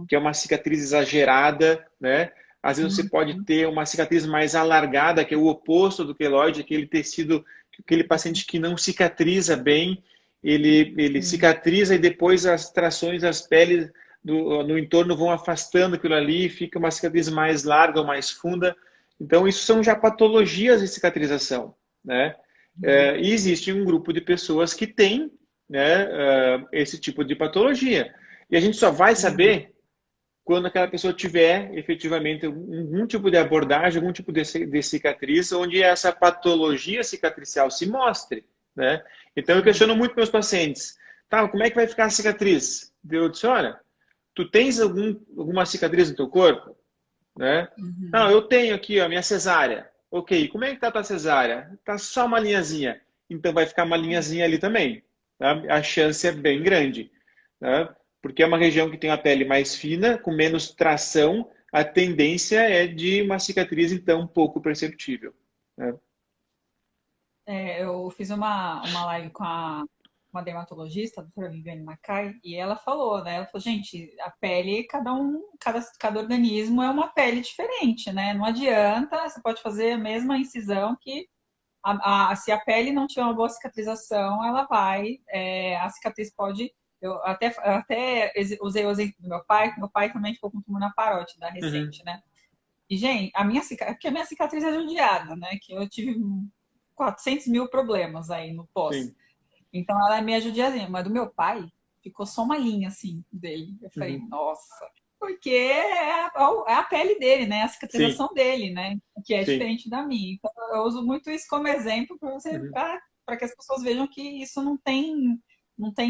que é uma cicatriz exagerada, né? Às vezes você pode ter uma cicatriz mais alargada, que é o oposto do queloide, aquele tecido, aquele paciente que não cicatriza bem, ele cicatriza e depois as trações das peles no entorno vão afastando aquilo ali, fica uma cicatriz mais larga ou mais funda. Então, isso são já patologias de cicatrização, né? E existe um grupo de pessoas que tem, né, esse tipo de patologia. E a gente só vai saber quando aquela pessoa tiver efetivamente algum tipo de abordagem, algum tipo de cicatriz, onde essa patologia cicatricial se mostre, né? Então eu questiono muito meus pacientes, tá, como é que vai ficar a cicatriz? Eu disse, olha, tu tens alguma cicatriz no teu corpo? Né? Não, eu tenho aqui a minha cesárea. Ok, como é que tá a tua cesárea? Tá só uma linhazinha. Então vai ficar uma linhazinha ali também. Tá? A chance é bem grande. Tá? Porque é uma região que tem a pele mais fina, com menos tração, a tendência é de uma cicatriz, então, pouco perceptível. Né? Eu fiz uma live com uma dermatologista, a doutora Viviane Macai, e ela falou, né? Ela falou, gente, a pele, cada organismo é uma pele diferente, né? Não adianta, você pode fazer a mesma incisão que se a pele não tiver uma boa cicatrização, ela vai, a cicatriz pode. Eu até usei o exemplo do meu pai também ficou com tumor na parótida Uhum. recente, né? E, gente, porque a minha cicatriz é judiada, né? Que eu tive 400 mil problemas aí no pós. Sim. Então ela é meio judiazinha, mas do meu pai ficou só uma linha assim dele. Eu falei, Uhum. nossa, porque é a pele dele, né? A Sim. cicatrização dele, né? Que é Sim. diferente da minha. Então eu uso muito isso como exemplo para você, Uhum. para que as pessoas vejam que isso não tem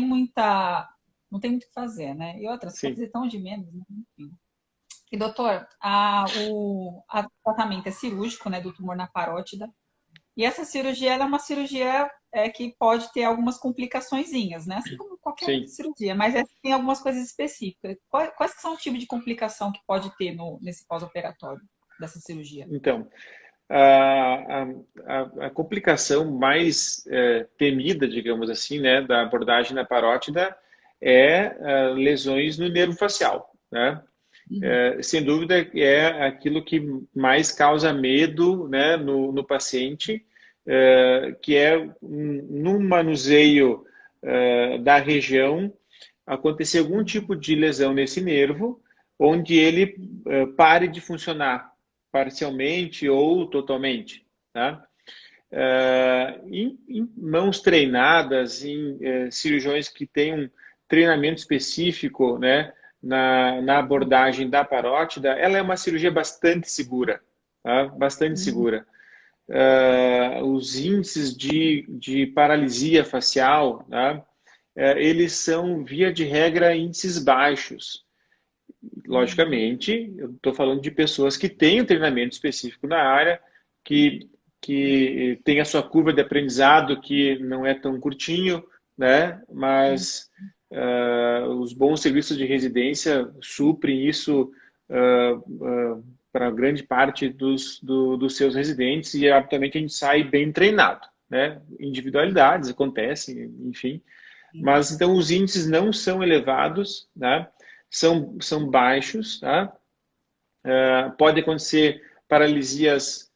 muita, não tem muito o que fazer, né? E outra, Sim. cicatriz é tão de menos, né? Enfim. E doutor, o tratamento é cirúrgico, né, do tumor na parótida. E essa cirurgia ela é uma cirurgia que pode ter algumas complicaçõezinhas, né? Assim como qualquer outra Sim. cirurgia, mas tem algumas coisas específicas. Quais que são o tipo de complicação que pode ter nesse pós-operatório dessa cirurgia? Então, a complicação mais temida, digamos assim, né, da abordagem na parótida é lesões no nervo facial, né? Uhum. Sem dúvida é aquilo que mais causa medo, né, no paciente, que é no manuseio da região acontecer algum tipo de lesão nesse nervo, onde ele pare de funcionar parcialmente ou totalmente, tá? Em mãos treinadas, em cirurgiões que têm um treinamento específico, né, na abordagem da parótida, ela é uma cirurgia bastante segura, tá? Bastante Uhum. segura. Os índices de paralisia facial, tá? Eles são, via de regra, índices baixos. Uhum. Logicamente, eu estou falando de pessoas que têm um treinamento específico na área, que tem a sua curva de aprendizado que não é tão curtinho, né? Mas os bons serviços de residência suprem isso para grande parte dos seus residentes e, obviamente, a gente sai bem treinado, né? Individualidades acontecem, enfim, mas então os índices não são elevados, né? São baixos, tá? Pode acontecer paralisias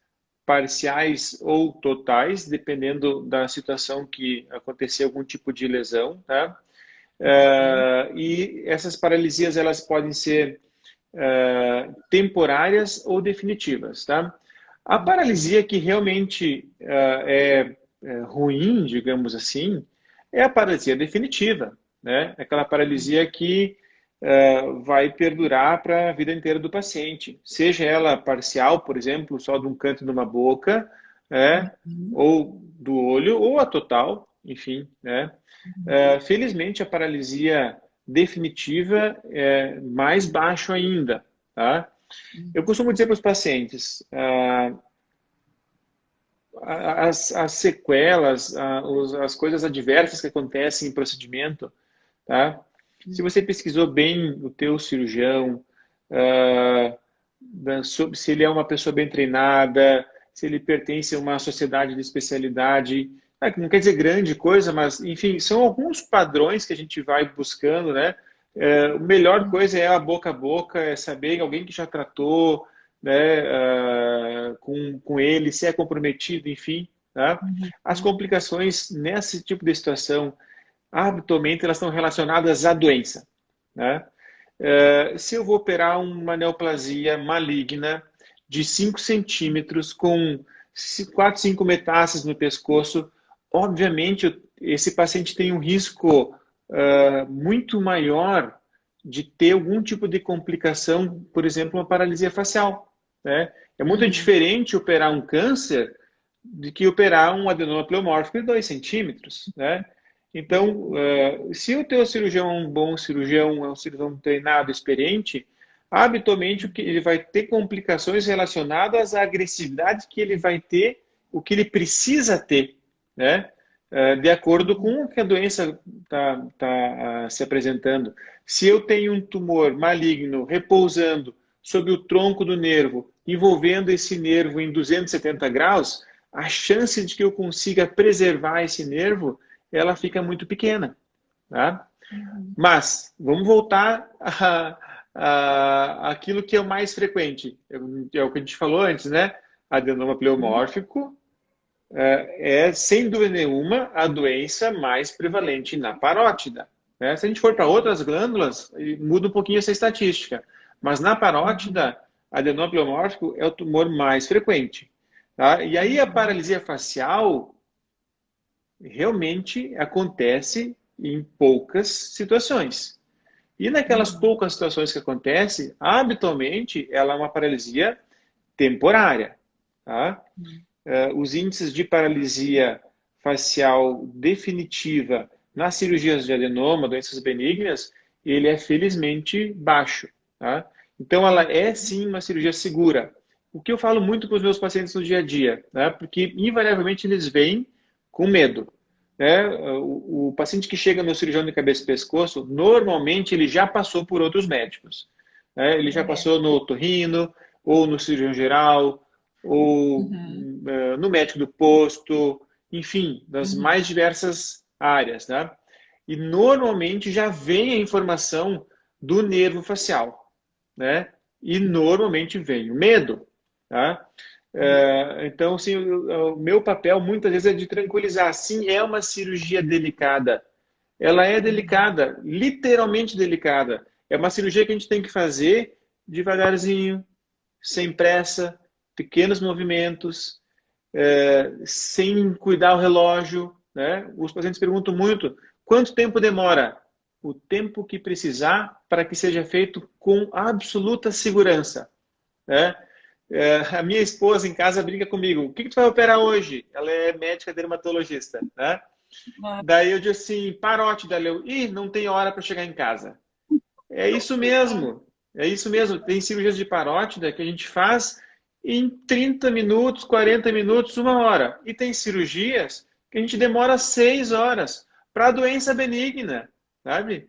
parciais ou totais, dependendo da situação que acontecer algum tipo de lesão, tá? E essas paralisias elas podem ser temporárias ou definitivas, tá? A paralisia que realmente é ruim, digamos assim, é a paralisia definitiva, né? Aquela paralisia que vai perdurar para a vida inteira do paciente, seja ela parcial, por exemplo, só de um canto de uma boca, Uhum. ou do olho, ou a total, enfim, né? Felizmente, a paralisia definitiva é mais baixo ainda, tá? Eu costumo dizer para os pacientes, as sequelas, as coisas adversas que acontecem em procedimento, tá? Se você pesquisou bem o teu cirurgião, ah, sobre se ele é uma pessoa bem treinada, se ele pertence a uma sociedade de especialidade, não quer dizer grande coisa, mas, enfim, são alguns padrões que a gente vai buscando, né? A melhor coisa é a boca, é saber alguém que já tratou, né, com ele, se é comprometido, enfim, tá? As Uhum. complicações nesse tipo de situação, habitualmente, elas estão relacionadas à doença, né? Se eu vou operar uma neoplasia maligna de 5 centímetros com 4, 5 metástases no pescoço, obviamente esse paciente tem um risco muito maior de ter algum tipo de complicação, por exemplo, uma paralisia facial, né? É muito diferente operar um câncer de que operar um adenoma pleomórfico de 2 centímetros, né? Então, se o teu cirurgião é um bom cirurgião, é um cirurgião treinado, experiente, habitualmente ele vai ter complicações relacionadas à agressividade que ele vai ter, o que ele precisa ter, né? De acordo com o que a doença está se apresentando. Se eu tenho um tumor maligno repousando sobre o tronco do nervo, envolvendo esse nervo em 270 graus, a chance de que eu consiga preservar esse nervo, ela fica muito pequena. Tá? Mas, vamos voltar àquilo que é o mais frequente. É o que a gente falou antes, né? Adenoma pleomórfico sem dúvida nenhuma, a doença mais prevalente na parótida. Né? Se a gente for para outras glândulas, muda um pouquinho essa estatística. Mas na parótida, adenoma pleomórfico é o tumor mais frequente. Tá? E aí a paralisia facial realmente acontece em poucas situações. E naquelas poucas situações que acontece, habitualmente ela é uma paralisia temporária. Tá? Os índices de paralisia facial definitiva nas cirurgias de adenoma, doenças benignas, ele é felizmente baixo. Tá? Então, ela é sim uma cirurgia segura. O que eu falo muito para os meus pacientes no dia a dia, né? Porque invariavelmente eles vêm com medo. Né? O paciente que chega no cirurgião de cabeça e pescoço, normalmente ele já passou por outros médicos. Né? Ele já passou no otorrino, ou no cirurgião geral, ou no médico do posto, enfim, das mais diversas áreas. Né? E normalmente já vem a informação do nervo facial. Né? E normalmente vem o medo. Tá? Então, assim, o meu papel muitas vezes é de tranquilizar. Sim, é uma cirurgia delicada. Ela é delicada, literalmente delicada. É uma cirurgia que a gente tem que fazer devagarzinho, sem pressa, pequenos movimentos, sem cuidar o relógio. Né? Os pacientes perguntam muito, quanto tempo demora? O tempo que precisar para que seja feito com absoluta segurança. Né? A minha esposa em casa brinca comigo, o que tu vai operar hoje? Ela é médica dermatologista. Né? Daí eu digo assim, parótida, não tem hora para chegar em casa. É isso mesmo. É isso mesmo. Tem cirurgias de parótida que a gente faz em 30 minutos, 40 minutos, 1 hora. E tem cirurgias que a gente demora 6 horas para doença benigna, sabe?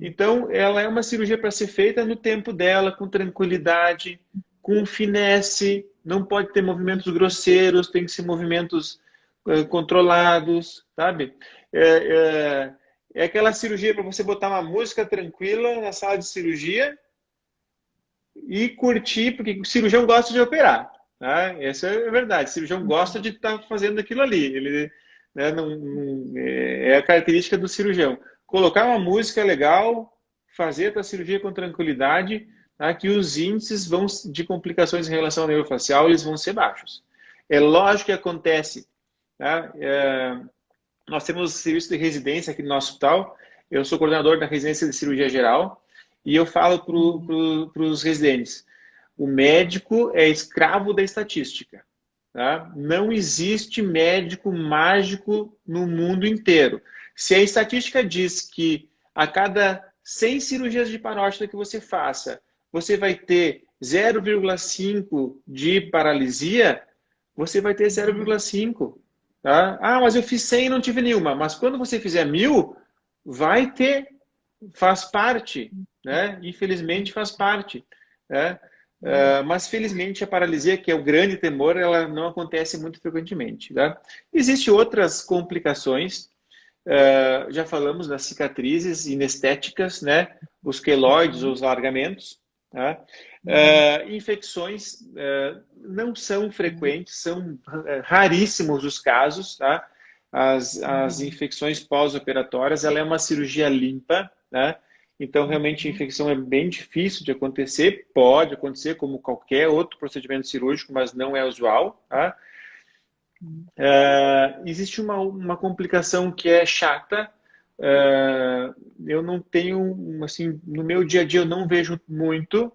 Então, ela é uma cirurgia para ser feita no tempo dela, com tranquilidade, com finesse. Não pode ter movimentos grosseiros, tem que ser movimentos controlados, sabe? É aquela cirurgia para você botar uma música tranquila na sala de cirurgia e curtir, porque o cirurgião gosta de operar. Tá? Essa é a verdade. O cirurgião gosta de estar fazendo aquilo ali. Ele, né, é a característica do cirurgião. Colocar uma música legal, fazer a cirurgia com tranquilidade, tá? Que os índices de complicações em relação ao neurofacial eles vão ser baixos. É lógico que acontece. Tá? Nós temos serviço de residência aqui no nosso hospital. Eu sou coordenador da residência de cirurgia geral. E eu falo para os residentes, o médico é escravo da estatística. Tá? Não existe médico mágico no mundo inteiro. Se a estatística diz que a cada 100 cirurgias de parótida que você faça, você vai ter 0,5 de paralisia, você vai ter 0,5. Tá? Ah, mas eu fiz 100 e não tive nenhuma. Mas quando você fizer 1000, vai ter, faz parte. Né? Infelizmente faz parte. Né? Mas felizmente a paralisia, que é o grande temor, ela não acontece muito frequentemente. Tá? Existem outras complicações, já falamos das cicatrizes inestéticas, né? Os queloides, os largamentos. Tá? Infecções não são frequentes, são raríssimos os casos. Tá? As infecções pós-operatórias, ela é uma cirurgia limpa, né? Então, realmente, a infecção é bem difícil de acontecer. Pode acontecer como qualquer outro procedimento cirúrgico, mas não é usual. Tá? Existe uma complicação que é chata, eu não tenho, assim, no meu dia a dia eu não vejo muito,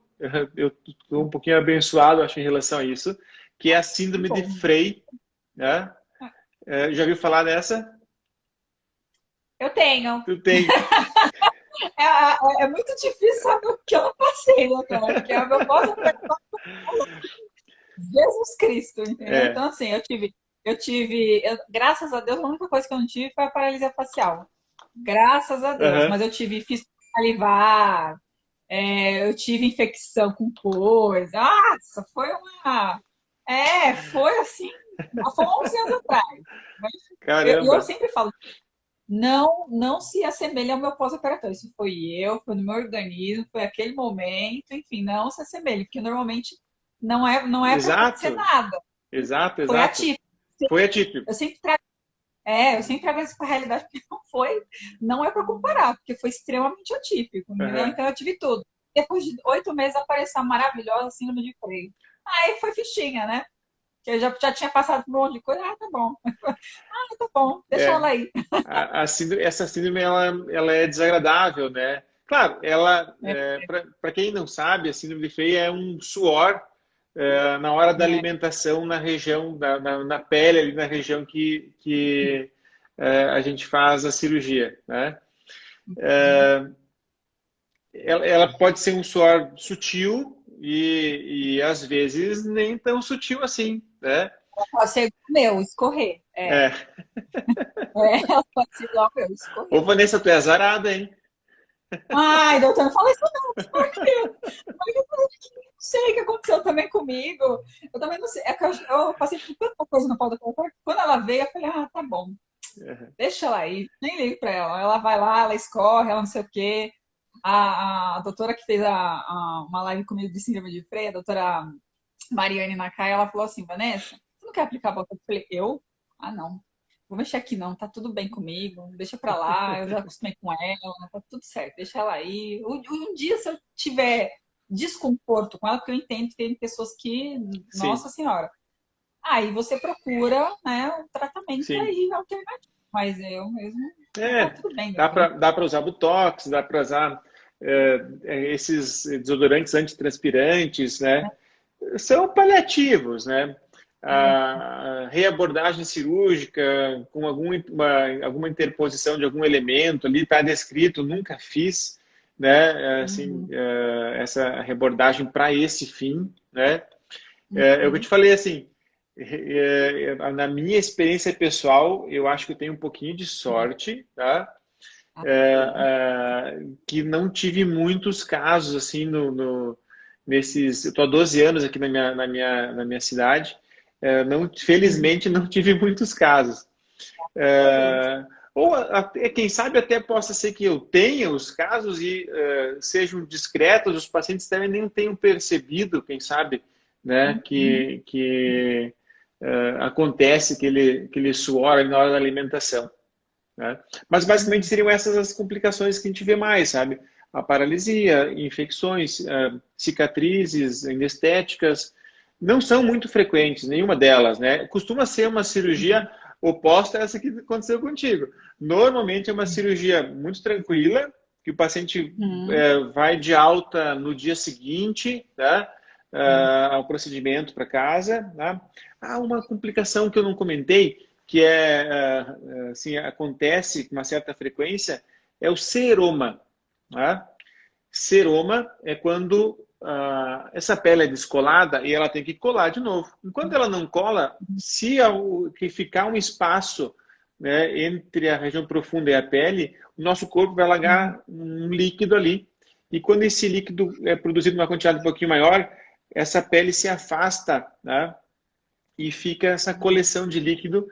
eu estou um pouquinho abençoado, acho, em relação a isso, que é a Que síndrome de bom. Frey, né? Já ouviu falar dessa? Eu tenho. Tu tem. É muito difícil saber o que eu não passei, né, cara? Porque a meu pós Jesus Cristo, entendeu? É, Então, assim, graças a Deus, a única coisa que eu não tive foi a paralisia facial. Graças a Deus. aham. Mas eu tive fístula salivar, eu tive infecção com coisa. Nossa, foi assim, foi 11 anos atrás. Mas eu Caramba. sempre falo, não se assemelha ao meu pós-operatório. Isso foi no meu organismo, foi aquele momento, enfim, não se assemelha, porque normalmente não é para acontecer Exato, nada. exato, Foi exato. atípico. Foi atípico. Eu sempre trago, eu sempre trago isso para a realidade, porque não é para comparar, porque foi extremamente atípico, entendeu? Aham. Então eu tive tudo. Depois de 8 meses apareceu a maravilhosa síndrome de Frey. Aí foi fichinha, né? Que eu já tinha passado por um monte de coisa. Ah, tá bom. Ah, tá bom, deixa ela É, aí. essa síndrome ela é desagradável, né? Claro, ela, É, para quem não sabe, a síndrome de Frey é um suor na hora da é, alimentação na região, na pele, ali na região que a gente faz a cirurgia, né? Ela pode ser um suor sutil e às vezes nem tão sutil assim, né? pode ser meu, escorrer. É. Pode ser igual meu, Ô, escorrer. Vanessa, tu é azarada, hein? Ai, doutor, não fala isso não, por quê? Mas eu não sei o que aconteceu também comigo. Eu também não sei. É que eu passei por tanta coisa no pau da Cocô. Quando ela veio, eu falei, tá bom, deixa ela aí, nem ligo pra ela. Ela vai lá, ela escorre, ela não sei o quê. A doutora que fez uma live comigo de síndrome de Frey, a doutora Mariane Nakai, ela falou assim, Vanessa, você não quer aplicar botox? Eu falei, eu? Ah, não. Vou mexer aqui não, tá tudo bem comigo, deixa pra lá, eu já acostumei com ela, tá tudo certo, deixa ela aí. Um dia, se eu tiver desconforto com ela, porque eu entendo que tem pessoas que, Sim, nossa senhora, aí você procura, né, um tratamento sim. aí alternativo. Mas eu mesmo, tá É, tudo bem, dá doutor. para usar Botox, dá para usar esses desodorantes antitranspirantes, né? São paliativos, né? A reabordagem cirúrgica com alguma interposição de algum elemento ali está descrito, nunca fiz, né? Assim, Uhum, essa reabordagem para esse fim, né? É o que eu te uhum, falei, assim, na minha experiência pessoal, eu acho que eu tenho um pouquinho de uhum. sorte, tá? Ok. Que não tive muitos casos, assim, nesses... Eu estou há 12 anos aqui na minha cidade, não, Uhum. felizmente não tive muitos casos. Beleza. Ou até, quem sabe até possa ser que eu tenha os casos e sejam discretos, os pacientes também nem tenham percebido, quem sabe, né, Uhum. que acontece aquele suor ali na hora da alimentação, né? Mas basicamente Uhum. seriam essas as complicações que a gente vê mais, sabe? A paralisia, infecções, cicatrizes inestéticas, não são muito frequentes, nenhuma delas, né? Costuma ser uma cirurgia oposta a essa que aconteceu contigo. Normalmente é uma cirurgia muito tranquila, que o paciente Uhum. vai de alta no dia seguinte, tá? Uhum. Ao procedimento para casa, tá? Há uma complicação que eu não comentei, que assim, acontece com uma certa frequência, é o seroma. Tá? Seroma é quando essa pele é descolada e ela tem que colar de novo. Enquanto ela não cola, se que ficar um espaço, né, entre a região profunda e a pele, o nosso corpo vai Uhum. largar um líquido ali. E quando esse líquido é produzido numa quantidade um pouquinho maior, essa pele se afasta, né, e fica essa coleção de líquido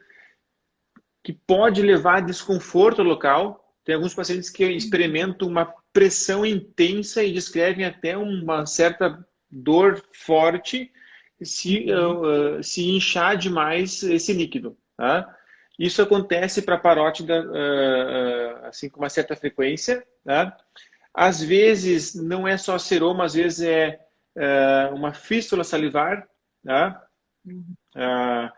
que pode levar a desconforto local. Tem alguns pacientes que experimentam uma pressão intensa e descrevem até uma certa dor forte Uhum. se inchar demais esse líquido. Tá? Isso acontece para parótida assim com uma certa frequência. Tá? Às vezes não é só seroma, às vezes é uma fístula salivar. Tá? Uhum. Ah,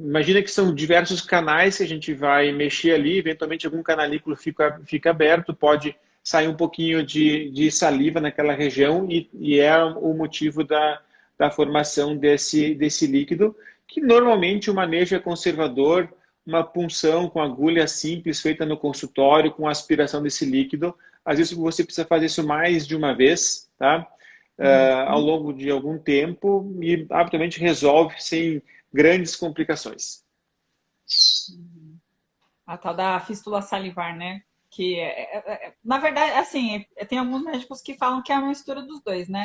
imagina que são diversos canais que a gente vai mexer ali, eventualmente algum canalículo fica aberto, pode sair um pouquinho de saliva naquela região e é o motivo da formação desse líquido, que normalmente o manejo é conservador, uma punção com agulha simples feita no consultório, com aspiração desse líquido. Às vezes você precisa fazer isso mais de uma vez, tá? Ao longo de algum tempo e, habitualmente, resolve sem grandes complicações. A tal da fístula salivar, né? Que, na verdade, assim, tem alguns médicos que falam que é uma mistura dos dois, né?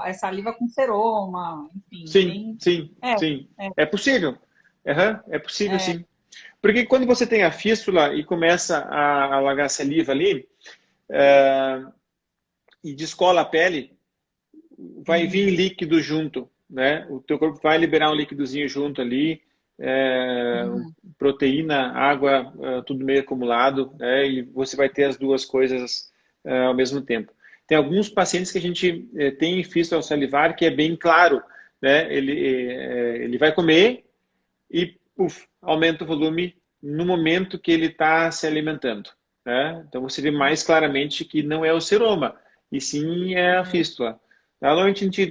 A saliva com seroma, enfim. Sim, sim, sim. É possível. É possível, sim. Porque quando você tem a fístula e começa a alagar a saliva ali, e descola a pele, vai vir líquido junto, né? O teu corpo vai liberar um líquidozinho junto ali, proteína, água, tudo meio acumulado, né? E você vai ter as duas coisas ao mesmo tempo. Tem alguns pacientes que a gente tem fístula salivar que é bem claro, né? Ele vai comer e aumenta o volume no momento que ele está se alimentando, né? Então você vê mais claramente que não é o seroma, e sim é a fístula. Normalmente a gente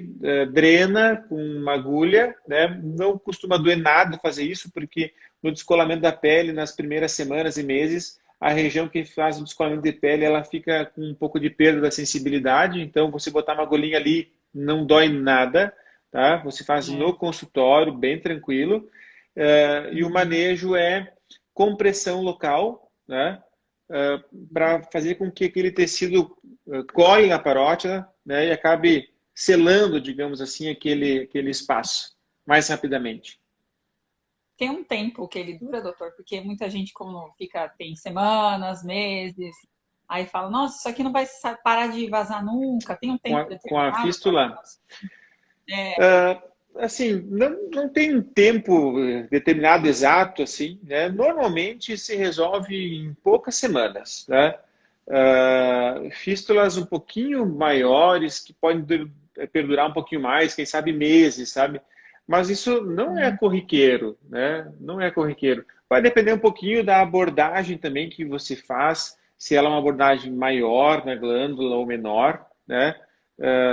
drena com uma agulha, né? Não costuma doer nada fazer isso, porque no descolamento da pele, nas primeiras semanas e meses, a região que faz o descolamento de pele, ela fica com um pouco de perda da sensibilidade, então você botar uma agulhinha ali não dói nada, tá? Você faz no consultório, bem tranquilo, e o manejo é compressão local, né? Para fazer com que aquele tecido colhe na parótida, né? E acabe selando, digamos assim, aquele espaço mais rapidamente. Tem um tempo que ele dura, doutor, porque muita gente, como tem semanas, meses, aí fala, nossa, isso aqui não vai parar de vazar nunca, tem um tempo determinado. Com a fístula? Assim, não tem um tempo determinado exato, assim, né? Normalmente se resolve em poucas semanas, né? Fístulas um pouquinho maiores, que podem perdurar um pouquinho mais, quem sabe meses, sabe? Mas isso não é corriqueiro, né? Não é corriqueiro. Vai depender um pouquinho da abordagem também que você faz, se ela é uma abordagem maior na glândula ou menor, né?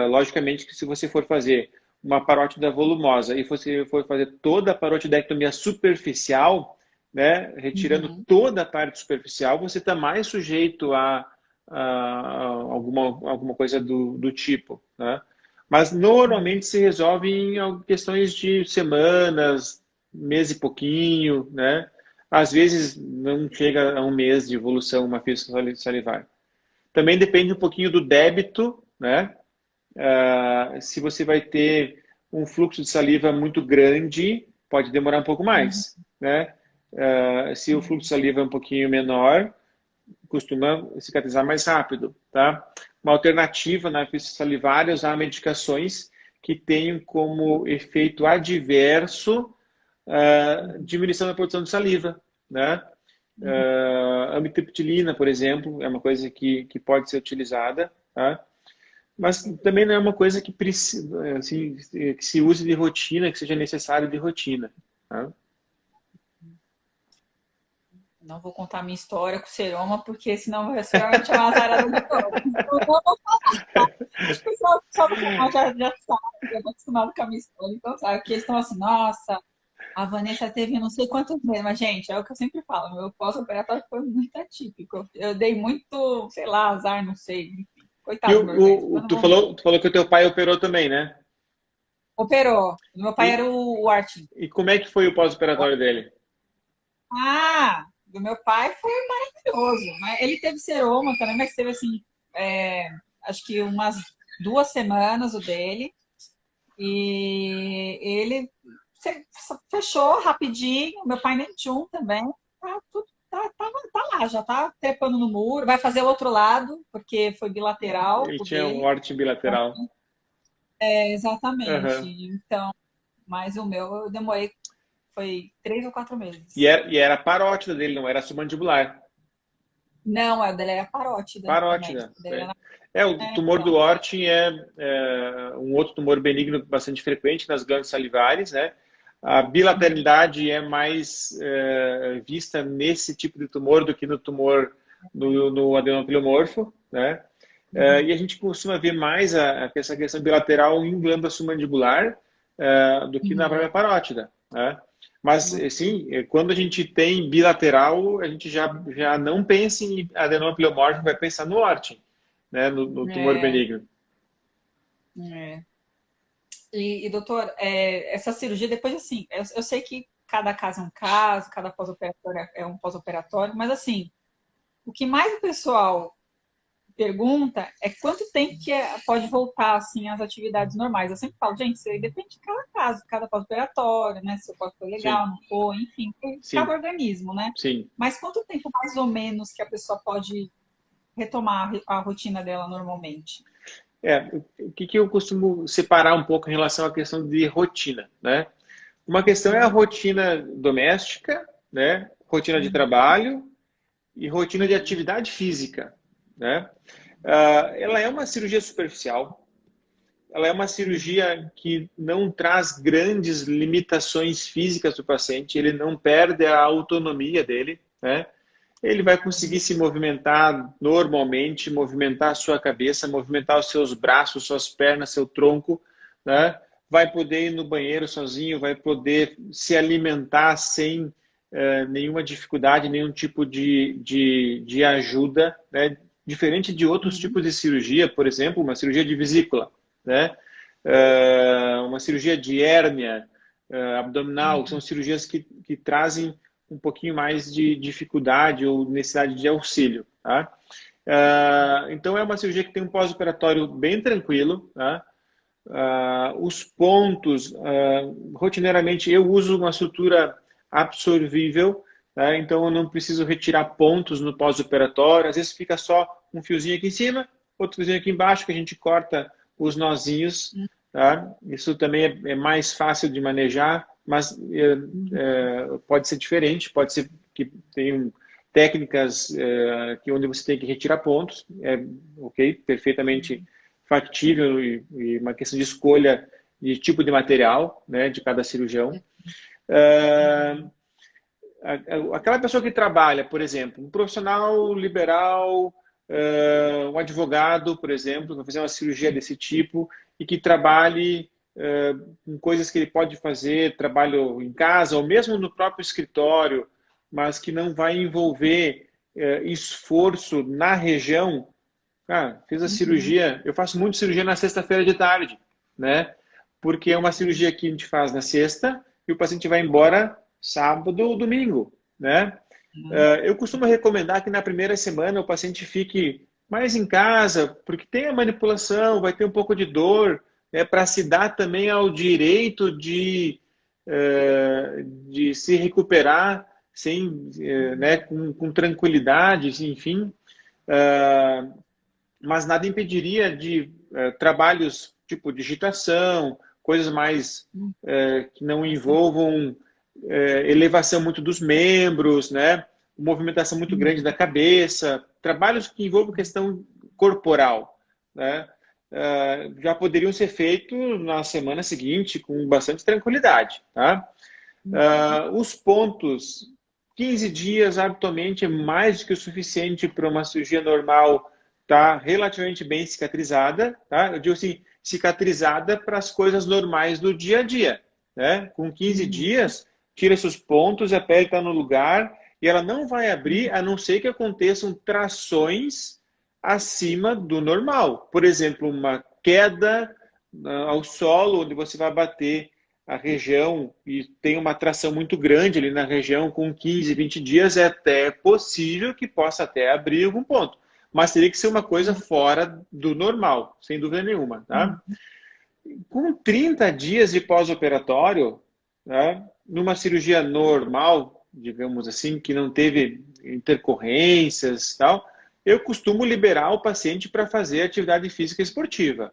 Logicamente que se você for fazer uma parótida volumosa e você for fazer toda a parotidectomia superficial, né, retirando toda a parte superficial, você está mais sujeito a alguma coisa do tipo, né? Mas normalmente se resolve em questões de semanas, mês e pouquinho, né? Às vezes não chega a um mês de evolução uma fístula salivar. Também depende um pouquinho do débito, né? Se você vai ter um fluxo de saliva muito grande, pode demorar um pouco mais, né? Se o fluxo de saliva é um pouquinho menor, costuma cicatrizar mais rápido, tá? Uma alternativa na fístula salivar é usar medicações que tenham como efeito adverso diminuição da produção de saliva, né? Amitriptilina, por exemplo, é uma coisa que pode ser utilizada, tá? Mas também não é uma coisa que precisa, assim, que se use de rotina, que seja necessário de rotina, tá? Não vou contar minha história com seroma, porque senão vai ser uma azarada de novo. Então, não vou falar. Acho que o pessoal já sabe, já está acostumado com a minha história. Então, sabe, que eles estão assim, nossa, a Vanessa teve não sei quantos meses. Mas, gente, é o que eu sempre falo, meu pós-operatório foi muito atípico. Eu dei muito, sei lá, azar, não sei. Coitado do meu médico. Tu falou que o teu pai operou também, né? Operou. Meu pai era o Artin. E como é que foi o pós-operatório dele? Do meu pai foi maravilhoso. Ele teve seroma também, mas teve assim, acho que umas 2 semanas o dele. E ele fechou rapidinho. Meu pai nem tinha também. Tá lá, já tá trepando no muro. Vai fazer o outro lado, porque foi bilateral. Ele tinha um órtese bilateral. Exatamente. Então, mas o meu eu demorei. Foi 3 ou 4 meses. E era a parótida dele, não era submandibular. Não, a dela era parótida. Parótida. O tumor do Orting é um outro tumor benigno bastante frequente nas glândulas salivares, né? a bilateralidade é mais vista nesse tipo de tumor do que no tumor no adenopilomorfo, né? E a gente costuma ver mais essa questão bilateral em glândula submandibular do que na própria parótida, né? Mas, sim, quando a gente tem bilateral, a gente já não pensa em adenopilomorfo, vai pensar no Orting, né? No tumor benigno. E doutor, essa cirurgia, depois, assim, eu sei que cada caso é um caso, cada pós-operatório é um pós-operatório, mas, assim, o que mais o pessoal pergunta é quanto tempo que pode voltar, assim, às atividades normais. Eu sempre falo, gente, isso aí depende de cada caso, cada pós-operatório, né? Se o pós foi legal, Sim. não foi, enfim, Sim. cada organismo, né? Sim. Mas quanto tempo, mais ou menos, que a pessoa pode retomar a rotina dela normalmente? O que eu costumo separar um pouco em relação à questão de rotina, né? Uma questão é a rotina doméstica, né? Rotina de trabalho e rotina de atividade física, né? Ela é uma cirurgia superficial, ela é uma cirurgia que não traz grandes limitações físicas do paciente, ele não perde a autonomia dele, né? Ele vai conseguir se movimentar normalmente, movimentar a sua cabeça, movimentar os seus braços, suas pernas, seu tronco, né? Vai poder ir no banheiro sozinho, vai poder se alimentar sem nenhuma dificuldade, nenhum tipo de ajuda, né? Diferente de outros tipos de cirurgia, por exemplo, uma cirurgia de vesícula, né? Uma cirurgia de hérnia abdominal, que são cirurgias que trazem um pouquinho mais de dificuldade ou necessidade de auxílio, tá? Então é uma cirurgia que tem um pós-operatório bem tranquilo, tá? Os pontos, rotineiramente eu uso uma sutura absorvível, tá? Então eu não preciso retirar pontos no pós-operatório, às vezes fica só um fiozinho aqui em cima, outro fiozinho aqui embaixo que a gente corta os nozinhos, tá? Isso também é mais fácil de manejar, mas pode ser diferente, pode ser que tenham técnicas onde você tem que retirar pontos, ok, perfeitamente factível e uma questão de escolha de tipo de material, né, de cada cirurgião. Aquela pessoa que trabalha, por exemplo, um profissional liberal, um advogado, por exemplo, que vai fazer uma cirurgia desse tipo e que trabalhe com coisas que ele pode fazer, trabalho em casa ou mesmo no próprio escritório, mas que não vai envolver esforço na região. Fiz a cirurgia, eu faço muito cirurgia na sexta-feira de tarde, né? Porque é uma cirurgia que a gente faz na sexta e o paciente vai embora sábado ou domingo, né? Eu costumo recomendar que na primeira semana o paciente fique mais em casa, porque tem a manipulação, vai ter um pouco de dor, né, para se dar também ao direito de se recuperar sem, né, com tranquilidade, enfim. Mas nada impediria de trabalhos tipo digitação, coisas mais que não envolvam elevação muito dos membros, né? Movimentação muito grande da cabeça, trabalhos que envolvam questão corporal, né? Já poderiam ser feitos na semana seguinte com bastante tranquilidade, tá? Os pontos, 15 dias habitualmente é mais do que o suficiente para uma cirurgia normal estar relativamente bem cicatrizada, tá? Eu digo assim, cicatrizada para as coisas normais do dia a dia, né? Com 15 dias, tira-se os pontos, a pele está no lugar e ela não vai abrir a não ser que aconteçam trações acima do normal. Por exemplo, uma queda ao solo, onde você vai bater a região e tem uma tração muito grande ali na região, com 15, 20 dias, é até possível que possa até abrir algum ponto. Mas teria que ser uma coisa fora do normal, sem dúvida nenhuma, tá? Com 30 dias de pós-operatório, tá? Numa cirurgia normal, digamos assim, que não teve intercorrências e tal, eu costumo liberar o paciente para fazer atividade física esportiva.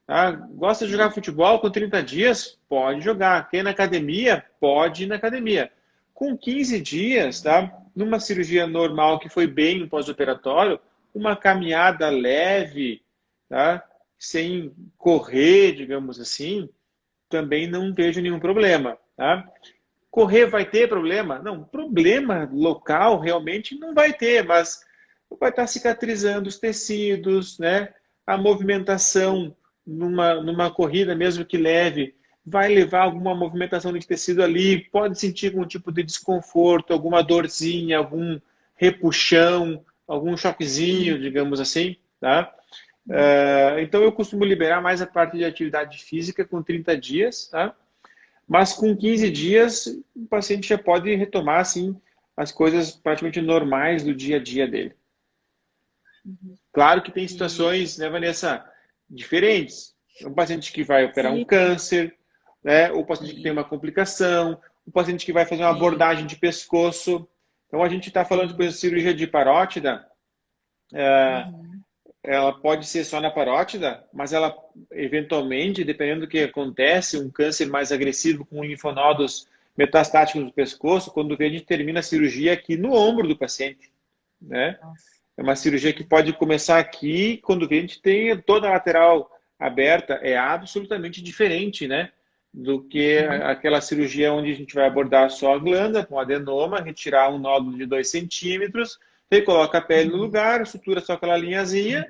Tá? Gosta de jogar futebol com 30 dias? Pode jogar. Quer ir na academia? Pode ir na academia. Com 15 dias, tá? Numa cirurgia normal que foi bem no pós-operatório, uma caminhada leve, tá? Sem correr, digamos assim, também não vejo nenhum problema. tá? Correr vai ter problema? Não, problema local realmente não vai ter, mas vai estar cicatrizando os tecidos, né? A movimentação numa corrida, mesmo que leve, vai levar alguma movimentação de tecido ali, pode sentir algum tipo de desconforto, alguma dorzinha, algum repuxão, algum choquezinho, digamos assim, tá? Então eu costumo liberar mais a parte de atividade física com 30 dias, tá? Mas com 15 dias o paciente já pode retomar assim as coisas praticamente normais do dia a dia dele. Claro que tem situações, né, Vanessa, diferentes. Um paciente que vai operar um câncer, né? O paciente que tem uma complicação, o paciente que vai fazer uma abordagem de pescoço. Então a gente está falando de cirurgia de parótida, ela pode ser só na parótida, mas ela, eventualmente, dependendo do que acontece, um câncer mais agressivo com linfonodos metastáticos do pescoço, quando a gente termina a cirurgia aqui no ombro do paciente, né? É uma cirurgia que pode começar aqui, quando a gente tem toda a lateral aberta, é absolutamente diferente, né? Do que aquela cirurgia onde a gente vai abordar só a glândula, com adenoma, retirar um nódulo de 2 centímetros, coloca a pele no lugar, sutura só aquela linhazinha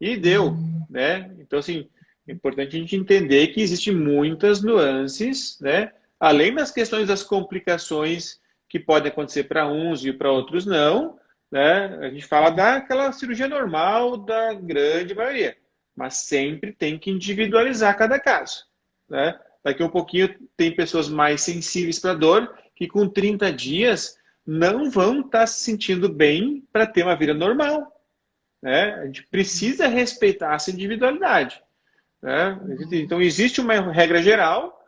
e deu, né? Então, assim, é importante a gente entender que existem muitas nuances, né? Além das questões das complicações que podem acontecer para uns e para outros não, né? A gente fala daquela cirurgia normal da grande maioria, mas sempre tem que individualizar cada caso, né? Daqui a um pouquinho tem pessoas mais sensíveis para dor que com 30 dias não vão estar se sentindo bem para ter uma vida normal, né? A gente precisa respeitar essa individualidade, né? Então existe uma regra geral,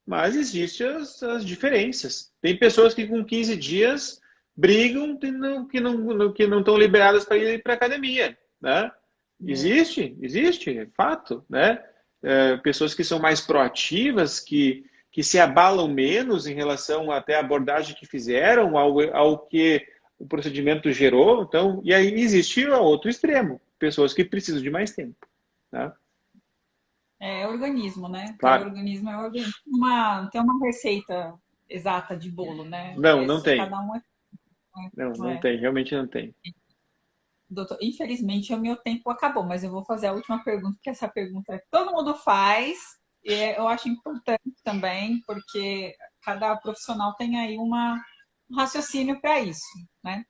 mas existem as diferenças. Tem pessoas que com 15 dias brigam que não estão liberadas para ir para a academia, né? Existe, é fato, né? Pessoas que são mais proativas, que se abalam menos em relação até à abordagem que fizeram, ao que o procedimento gerou. Então, e aí existe o outro extremo, pessoas que precisam de mais tempo, né? É organismo, né? Claro. O organismo é organismo. Tem uma receita exata de bolo, né? Não tem. Cada um Não tem, realmente não tem. Doutor, infelizmente o meu tempo acabou, mas eu vou fazer a última pergunta, que essa pergunta todo mundo faz, e eu acho importante também, porque cada profissional tem aí um raciocínio para isso, né?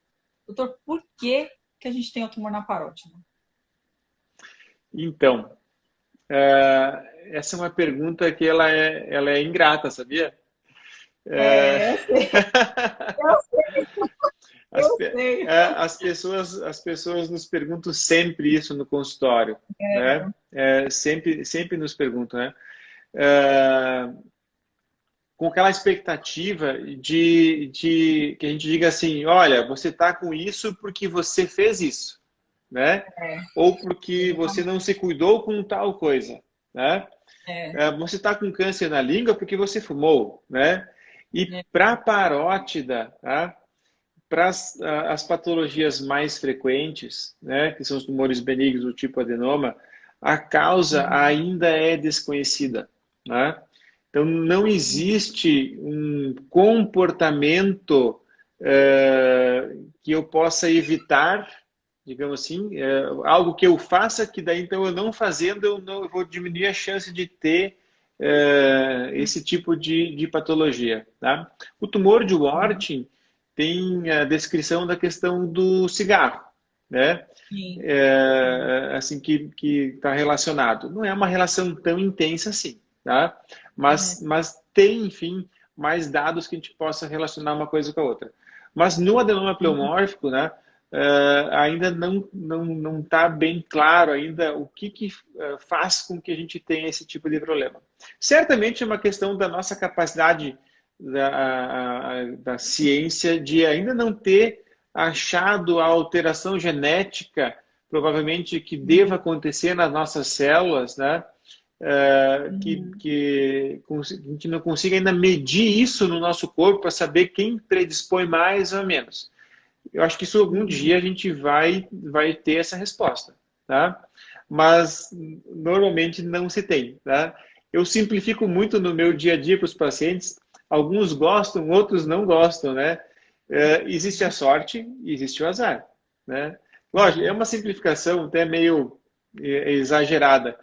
Doutor, por que a gente tem o tumor na parótida? Então, essa é uma pergunta que ela é ingrata, sabia? Eu sei. Eu sei. As pessoas nos perguntam sempre isso no consultório, né? Sempre nos perguntam, né? Com aquela expectativa de que a gente diga assim, olha, você está com isso porque você fez isso, né? Ou porque você não se cuidou com tal coisa, né? Você está com câncer na língua porque você fumou, né? E para a parótida, tá? Para as patologias mais frequentes, né, que são os tumores benignos do tipo adenoma, a causa ainda é desconhecida, né? Então, não existe um comportamento que eu possa evitar, digamos assim, algo que eu faça que daí, então, eu não fazendo, eu vou diminuir a chance de ter esse tipo de patologia, tá? O tumor de Warthin tem a descrição da questão do cigarro, né? Assim que está relacionado. Não é uma relação tão intensa assim, tá? Mas tem, enfim, mais dados que a gente possa relacionar uma coisa com a outra. Mas no adenoma pleomórfico, né? Ainda não está bem claro ainda o que faz com que a gente tenha esse tipo de problema. Certamente é uma questão da nossa capacidade da ciência de ainda não ter achado a alteração genética, provavelmente, que deva acontecer nas nossas células, né? Que a gente não consiga ainda medir isso no nosso corpo para saber quem predispõe mais ou menos. Eu acho que isso algum dia a gente vai ter essa resposta, tá? Mas normalmente não se tem, tá? Eu simplifico muito no meu dia a dia para os pacientes, Alguns gostam, outros não gostam, né? Existe a sorte e existe o azar, né? Lógico, é uma simplificação até meio exagerada,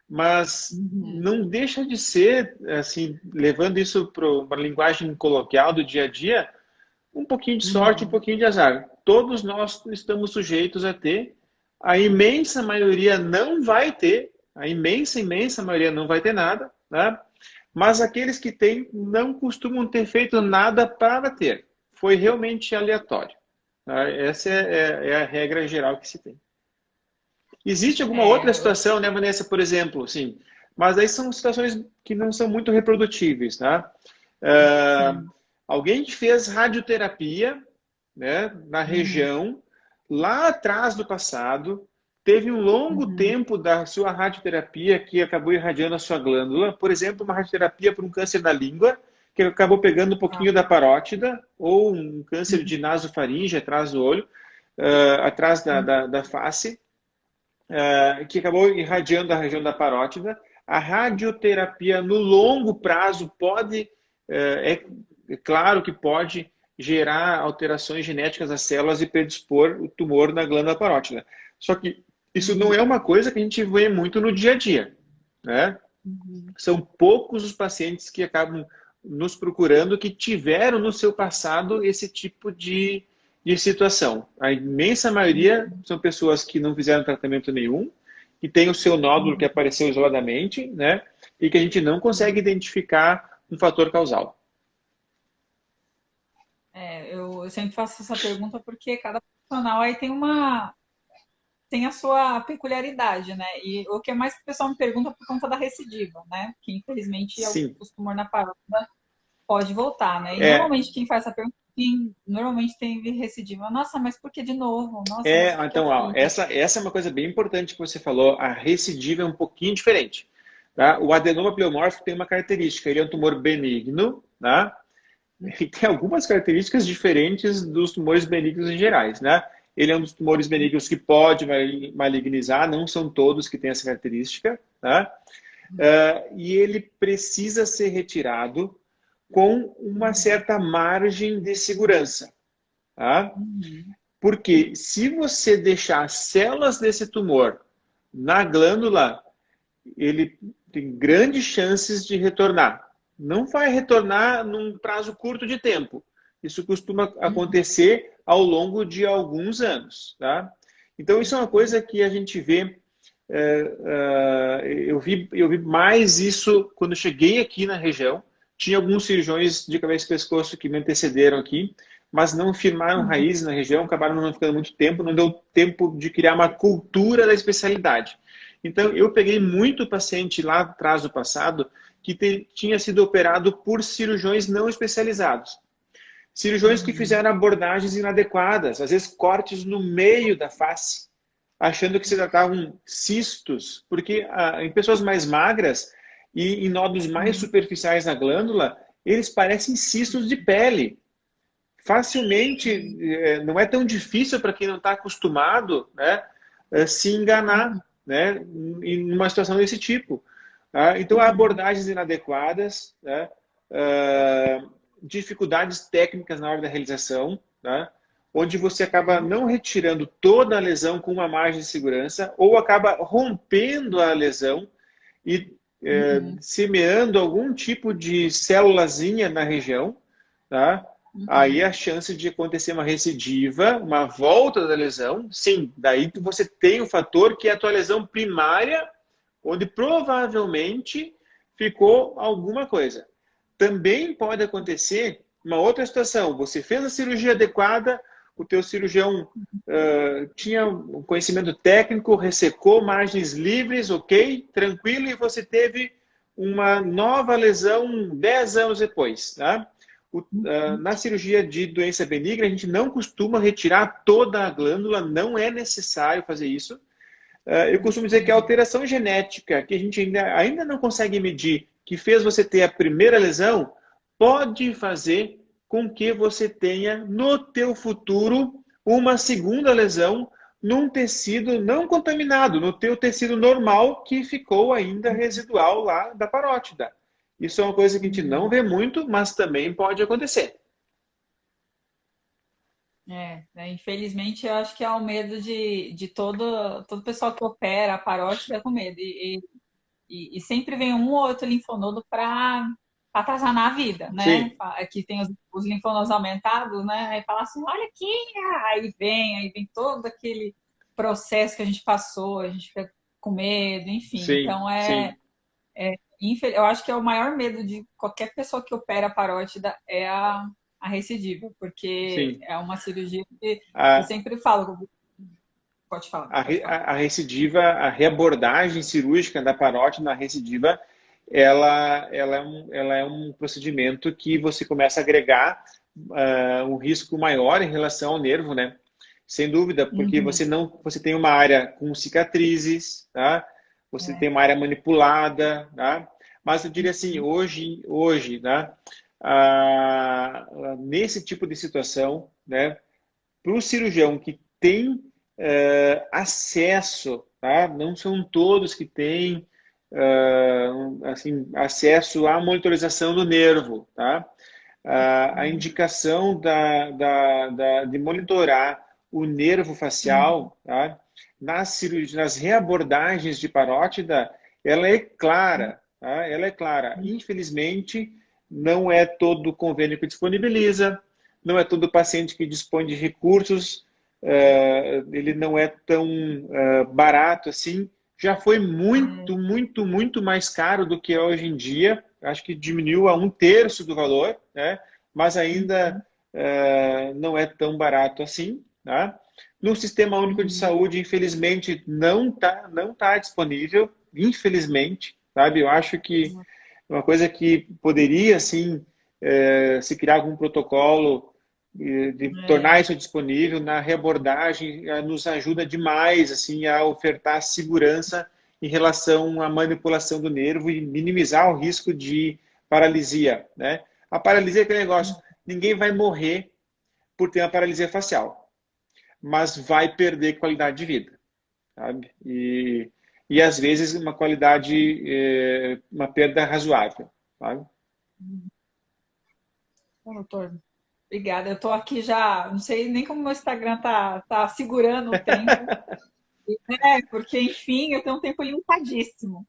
mas não deixa de ser, assim, levando isso para uma linguagem coloquial do dia a dia, um pouquinho de sorte, um pouquinho de azar. Todos nós estamos sujeitos a ter, a imensa maioria não vai ter, a imensa maioria não vai ter nada, né? Mas aqueles que têm não costumam ter feito nada para ter. Foi realmente aleatório. Essa é a regra geral que se tem. Existe alguma outra situação, né, Vanessa, por exemplo, sim, mas aí são situações que não são muito reprodutíveis, tá? Alguém que fez radioterapia, né, na região, lá atrás do passado, teve um longo tempo da sua radioterapia que acabou irradiando a sua glândula, por exemplo, uma radioterapia por um câncer da língua, que acabou pegando um pouquinho da parótida, ou um câncer de nasofaringe atrás do olho, atrás da face, que acabou irradiando a região da parótida. A radioterapia no longo prazo pode, é claro que pode gerar alterações genéticas das células e predispor o tumor na glândula parótida. Só que isso não é uma coisa que a gente vê muito no dia a dia, né? São poucos os pacientes que acabam nos procurando que tiveram no seu passado esse tipo de situação. A imensa maioria são pessoas que não fizeram tratamento nenhum, que tem o seu nódulo que apareceu isoladamente, né? E que a gente não consegue identificar um fator causal. Eu sempre faço essa pergunta porque cada profissional aí tem a sua peculiaridade, né? E o que é mais que o pessoal me pergunta por conta da recidiva, né? Que infelizmente o tumor na parótida pode voltar, né? E normalmente quem faz essa pergunta normalmente tem recidiva. Nossa, mas por que de novo? Nossa, então, essa é uma coisa bem importante que você falou. A recidiva é um pouquinho diferente. Tá? O adenoma pleomórfico tem uma característica. Ele é um tumor benigno, tá? E tem algumas características diferentes dos tumores benignos em gerais, né? Ele é um dos tumores benignos que pode malignizar, não são todos que têm essa característica, tá? E ele precisa ser retirado com uma certa margem de segurança, tá? Porque se você deixar células desse tumor na glândula, ele tem grandes chances de retornar. Não vai retornar num prazo curto de tempo. Isso costuma acontecer ao longo de alguns anos, tá? Então, isso é uma coisa que a gente vê. Eu vi mais isso quando cheguei aqui na região. Tinha alguns cirurgiões de cabeça e pescoço que me antecederam aqui, mas não firmaram raízes na região, acabaram não ficando muito tempo, não deu tempo de criar uma cultura da especialidade. Então, eu peguei muito paciente lá atrás do passado que tinha sido operado por cirurgiões não especializados. Cirurgiões que fizeram abordagens inadequadas, às vezes cortes no meio da face, achando que se tratavam cistos, porque em pessoas mais magras e em nódulos mais superficiais na glândula, eles parecem cistos de pele. Facilmente, não é tão difícil para quem não está acostumado, né, se enganar, né, em uma situação desse tipo. Então, há abordagens inadequadas, né, dificuldades técnicas na hora da realização, né, onde você acaba não retirando toda a lesão com uma margem de segurança, ou acaba rompendo a lesão e semeando algum tipo de célulazinha na região, tá? Aí a chance de acontecer uma recidiva, uma volta da lesão, sim, daí você tem o fator que é a tua lesão primária, onde provavelmente ficou alguma coisa. Também pode acontecer uma outra situação. Você fez a cirurgia adequada, o teu cirurgião tinha um conhecimento técnico, ressecou margens livres, ok, tranquilo, e você teve uma nova lesão 10 anos depois. Tá? Na cirurgia de doença benigna, a gente não costuma retirar toda a glândula, não é necessário fazer isso. Eu costumo dizer que a alteração genética, que a gente ainda não consegue medir, que fez você ter a primeira lesão, pode fazer com que você tenha no teu futuro uma segunda lesão num tecido não contaminado, no teu tecido normal que ficou ainda residual lá da parótida. Isso é uma coisa que a gente não vê muito, mas também pode acontecer. Infelizmente, eu acho que é o medo de todo pessoal que opera a parótida com medo. E sempre vem um ou outro linfonodo para atazanar a vida, né? Sim, Aqui tem os linfonodos aumentados, né? Aí fala assim, olha aqui, aí vem todo aquele processo que a gente passou, a gente fica com medo, enfim. sim, Então, sim, eu acho que é o maior medo de qualquer pessoa que opera a parótida é a recidiva, porque sim. é uma cirurgia que eu A, sempre falo, pode falar, pode falar. a recidiva, a reabordagem cirúrgica da parótida na recidiva, ela é um procedimento que você começa a agregar um risco maior em relação ao nervo, né? Sem dúvida, porque Uhum, você tem uma área com cicatrizes, tá? Você é, tem uma área manipulada, tá? Mas eu diria assim, hoje, né? Nesse tipo de situação, né? Para o cirurgião que tem acesso, tá? Não são todos que têm assim, acesso à monitorização do nervo, tá? A indicação de monitorar o nervo uhum, facial, tá? Nas cirurgias, nas reabordagens de parótida, ela é clara, tá? Ela é clara. uhum, Infelizmente, não é todo convênio que disponibiliza, não é todo paciente que dispõe de recursos, ele não é tão barato assim. Já foi muito, muito, muito mais caro do que é hoje em dia. Acho que diminuiu a um terço do valor, né? Mas ainda não é tão barato assim. Tá? No Sistema Único de uhum. Saúde, infelizmente, não tá disponível. Infelizmente, sabe? Eu acho que uma coisa que poderia, assim, se criar algum protocolo de tornar É, isso disponível na reabordagem, nos ajuda demais, assim, a ofertar segurança em relação à manipulação do nervo e minimizar o risco de paralisia, né? A paralisia é aquele negócio, ninguém vai morrer por ter uma paralisia facial, mas vai perder qualidade de vida, sabe? E às vezes uma qualidade, uma perda razoável, sabe? doutor, obrigada. Eu tô aqui já, não sei nem como o meu Instagram tá segurando o tempo, né? Porque, enfim, eu tenho um tempo limitadíssimo.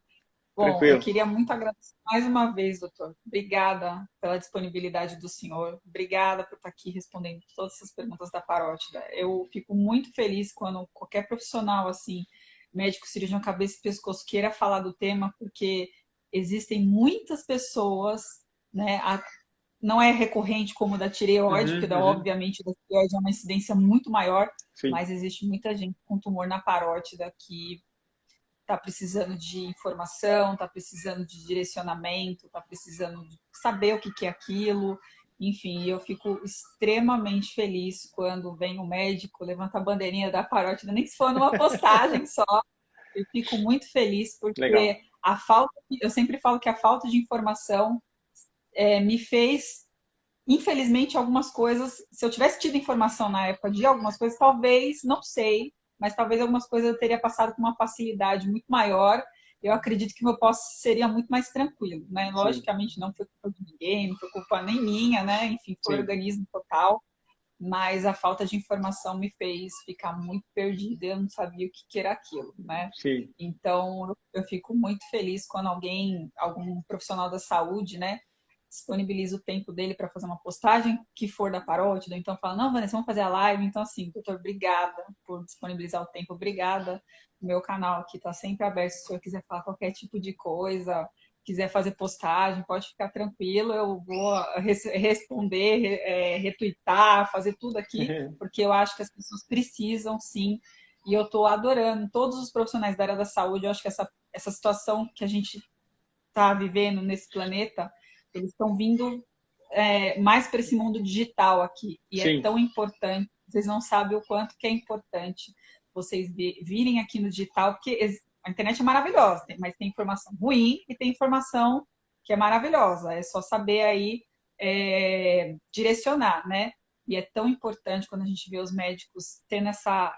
Bom, eu Tranquilo. queria muito agradecer mais uma vez, doutor. Obrigada pela disponibilidade do senhor. Obrigada por estar aqui respondendo todas essas perguntas da parótida. Eu fico muito feliz quando qualquer profissional, assim, médico, cirurgião, cabeça e pescoço, queira falar do tema, porque existem muitas pessoas, né? Não é recorrente como o da tireoide, porque Uhum, uhum. obviamente da tireoide é uma incidência muito maior, Sim, mas existe muita gente com tumor na parótida que está precisando de informação, está precisando de direcionamento, está precisando de saber o que, que é aquilo. Enfim, eu fico extremamente feliz quando vem o médico, levanta a bandeirinha da parótida, nem se for numa postagem só. Eu fico muito feliz legal. porque a falta, eu sempre falo que a falta de informação me fez, infelizmente, algumas coisas. Se eu tivesse tido informação na época de algumas coisas, talvez, não sei, mas talvez algumas coisas eu teria passado com uma facilidade muito maior. Eu acredito que o meu pós seria muito mais tranquilo, né? Sim, Logicamente não foi culpa de ninguém, não foi culpa nem minha, né? Enfim, foi sim, organismo total, mas a falta de informação me fez ficar muito perdida, eu não sabia o que era aquilo, né? sim. Então, eu fico muito feliz quando alguém, algum profissional da saúde, né, disponibiliza o tempo dele para fazer uma postagem que for da parótida, então fala, não, Vanessa, vamos fazer a live. Então, assim, doutor, obrigada por disponibilizar o tempo, obrigada. O meu canal aqui está sempre aberto, se o senhor quiser falar qualquer tipo de coisa, quiser fazer postagem, pode ficar tranquilo, eu vou responder, retweetar, fazer tudo aqui, porque eu acho que as pessoas precisam, sim, e eu estou adorando todos os profissionais da área da saúde, eu acho que essa situação que a gente está vivendo nesse planeta, eles estão vindo mais para esse mundo digital aqui. E é Sim, tão importante, vocês não sabem o quanto que é importante vocês virem aqui no digital, porque a internet é maravilhosa, mas tem informação ruim e tem informação que é maravilhosa. É só saber aí direcionar, né? E é tão importante quando a gente vê os médicos tendo essa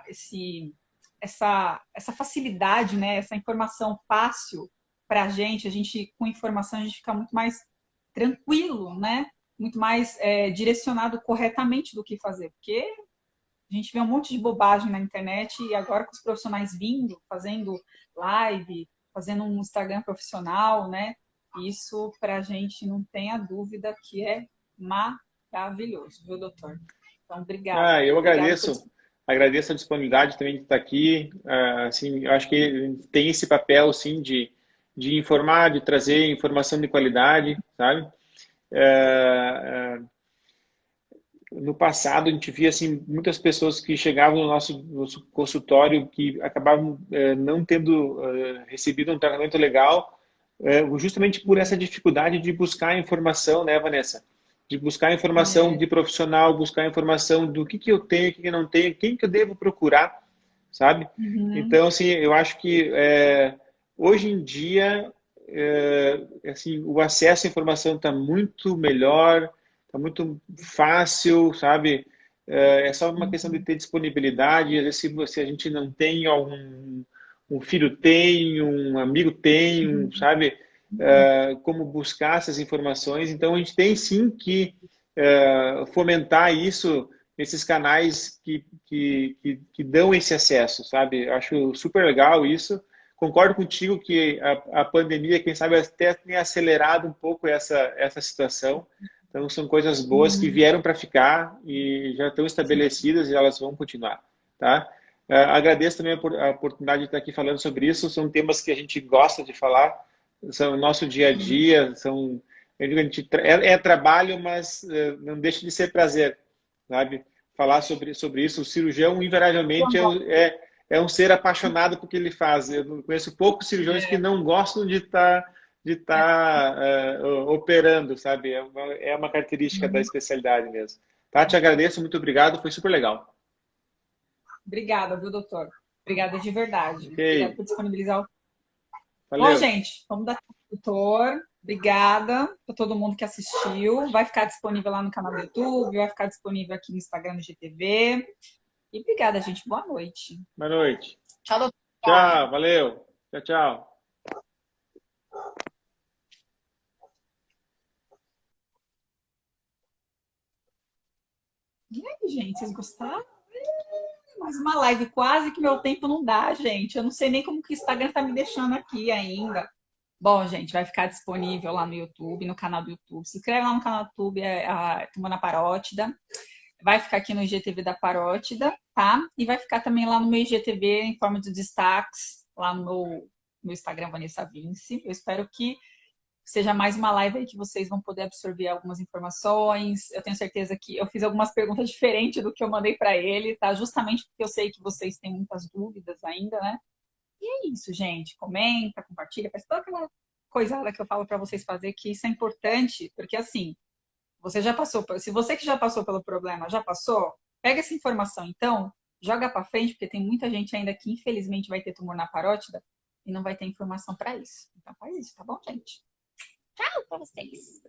facilidade, né? Essa informação fácil pra gente, com informação, a gente fica muito mais tranquilo, né? Muito mais direcionado corretamente do que fazer. Porque a gente vê um monte de bobagem na internet e agora com os profissionais vindo, fazendo live, fazendo um Instagram profissional, né? Isso pra gente não tem a dúvida que é maravilhoso, viu, doutor? Então, obrigada. Ah, eu Obrigada agradeço. Agradeço a disponibilidade também de estar aqui. Assim, eu acho que tem esse papel, sim, de informar, de trazer informação de qualidade, sabe? É, no passado, a gente via, assim, muitas pessoas que chegavam no nosso consultório que acabavam não tendo recebido um tratamento legal, justamente por essa dificuldade de buscar informação, né, Vanessa? De buscar informação de profissional, buscar informação do que eu tenho, o que eu não tenho, quem que eu devo procurar, sabe? Então, assim, eu acho que hoje em dia, assim, o acesso à informação está muito melhor, está muito fácil, sabe? É só uma questão de ter disponibilidade. Às vezes, se a gente não tem, um filho tem, um amigo tem, sabe? Como buscar essas informações. Então, a gente tem sim que fomentar isso nesses canais que dão esse acesso, sabe? Eu acho super legal isso. Concordo contigo que a pandemia, quem sabe, até tenha acelerado um pouco essa situação. Então, são coisas boas que vieram para ficar e já estão estabelecidas e elas vão continuar, tá? Agradeço também a oportunidade de estar aqui falando sobre isso. São temas que a gente gosta de falar, são o nosso dia a dia, é trabalho, mas não deixa de ser prazer, sabe? Falar sobre isso. O cirurgião, invariavelmente, é um ser apaixonado por que ele faz. Eu conheço poucos cirurgiões que não gostam de estar operando, sabe? É uma característica da especialidade mesmo. Tá? Te agradeço, muito obrigado, foi super legal. Obrigada, viu, doutor? Obrigada de verdade. Ok. Obrigada por disponibilizar o... Valeu. Bom, gente, vamos dar doutor. Obrigada para todo mundo que assistiu. Vai ficar disponível lá no canal do YouTube, vai ficar disponível aqui no Instagram do GTV. E obrigada, gente. Boa noite. Boa noite. Tchau, doutor. Tchau, valeu. Tchau, tchau. E aí, gente, vocês gostaram? Mais uma live, quase que meu tempo não dá, gente. Eu não sei nem como que o Instagram tá me deixando aqui ainda. Bom, gente, vai ficar disponível lá no YouTube, no canal do YouTube. Se inscreve lá no canal do YouTube, Turma na Parótida. Vai ficar aqui no IGTV da Parótida, tá? E vai ficar também lá no meu IGTV em forma de destaques, lá no meu Instagram, Vanessa Vince. Eu espero que seja mais uma live aí que vocês vão poder absorver algumas informações. Eu tenho certeza que eu fiz algumas perguntas diferentes do que eu mandei para ele, tá? Justamente porque eu sei que vocês têm muitas dúvidas ainda, né? E é isso, gente. Comenta, compartilha, faz toda aquela coisada que eu falo para vocês fazer, que isso é importante, porque assim, você já passou, se você que já passou pelo problema, já passou, pega essa informação, então, joga para frente, porque tem muita gente ainda que infelizmente vai ter tumor na parótida e não vai ter informação para isso. Então faz isso, tá bom, gente? Tchau pra vocês.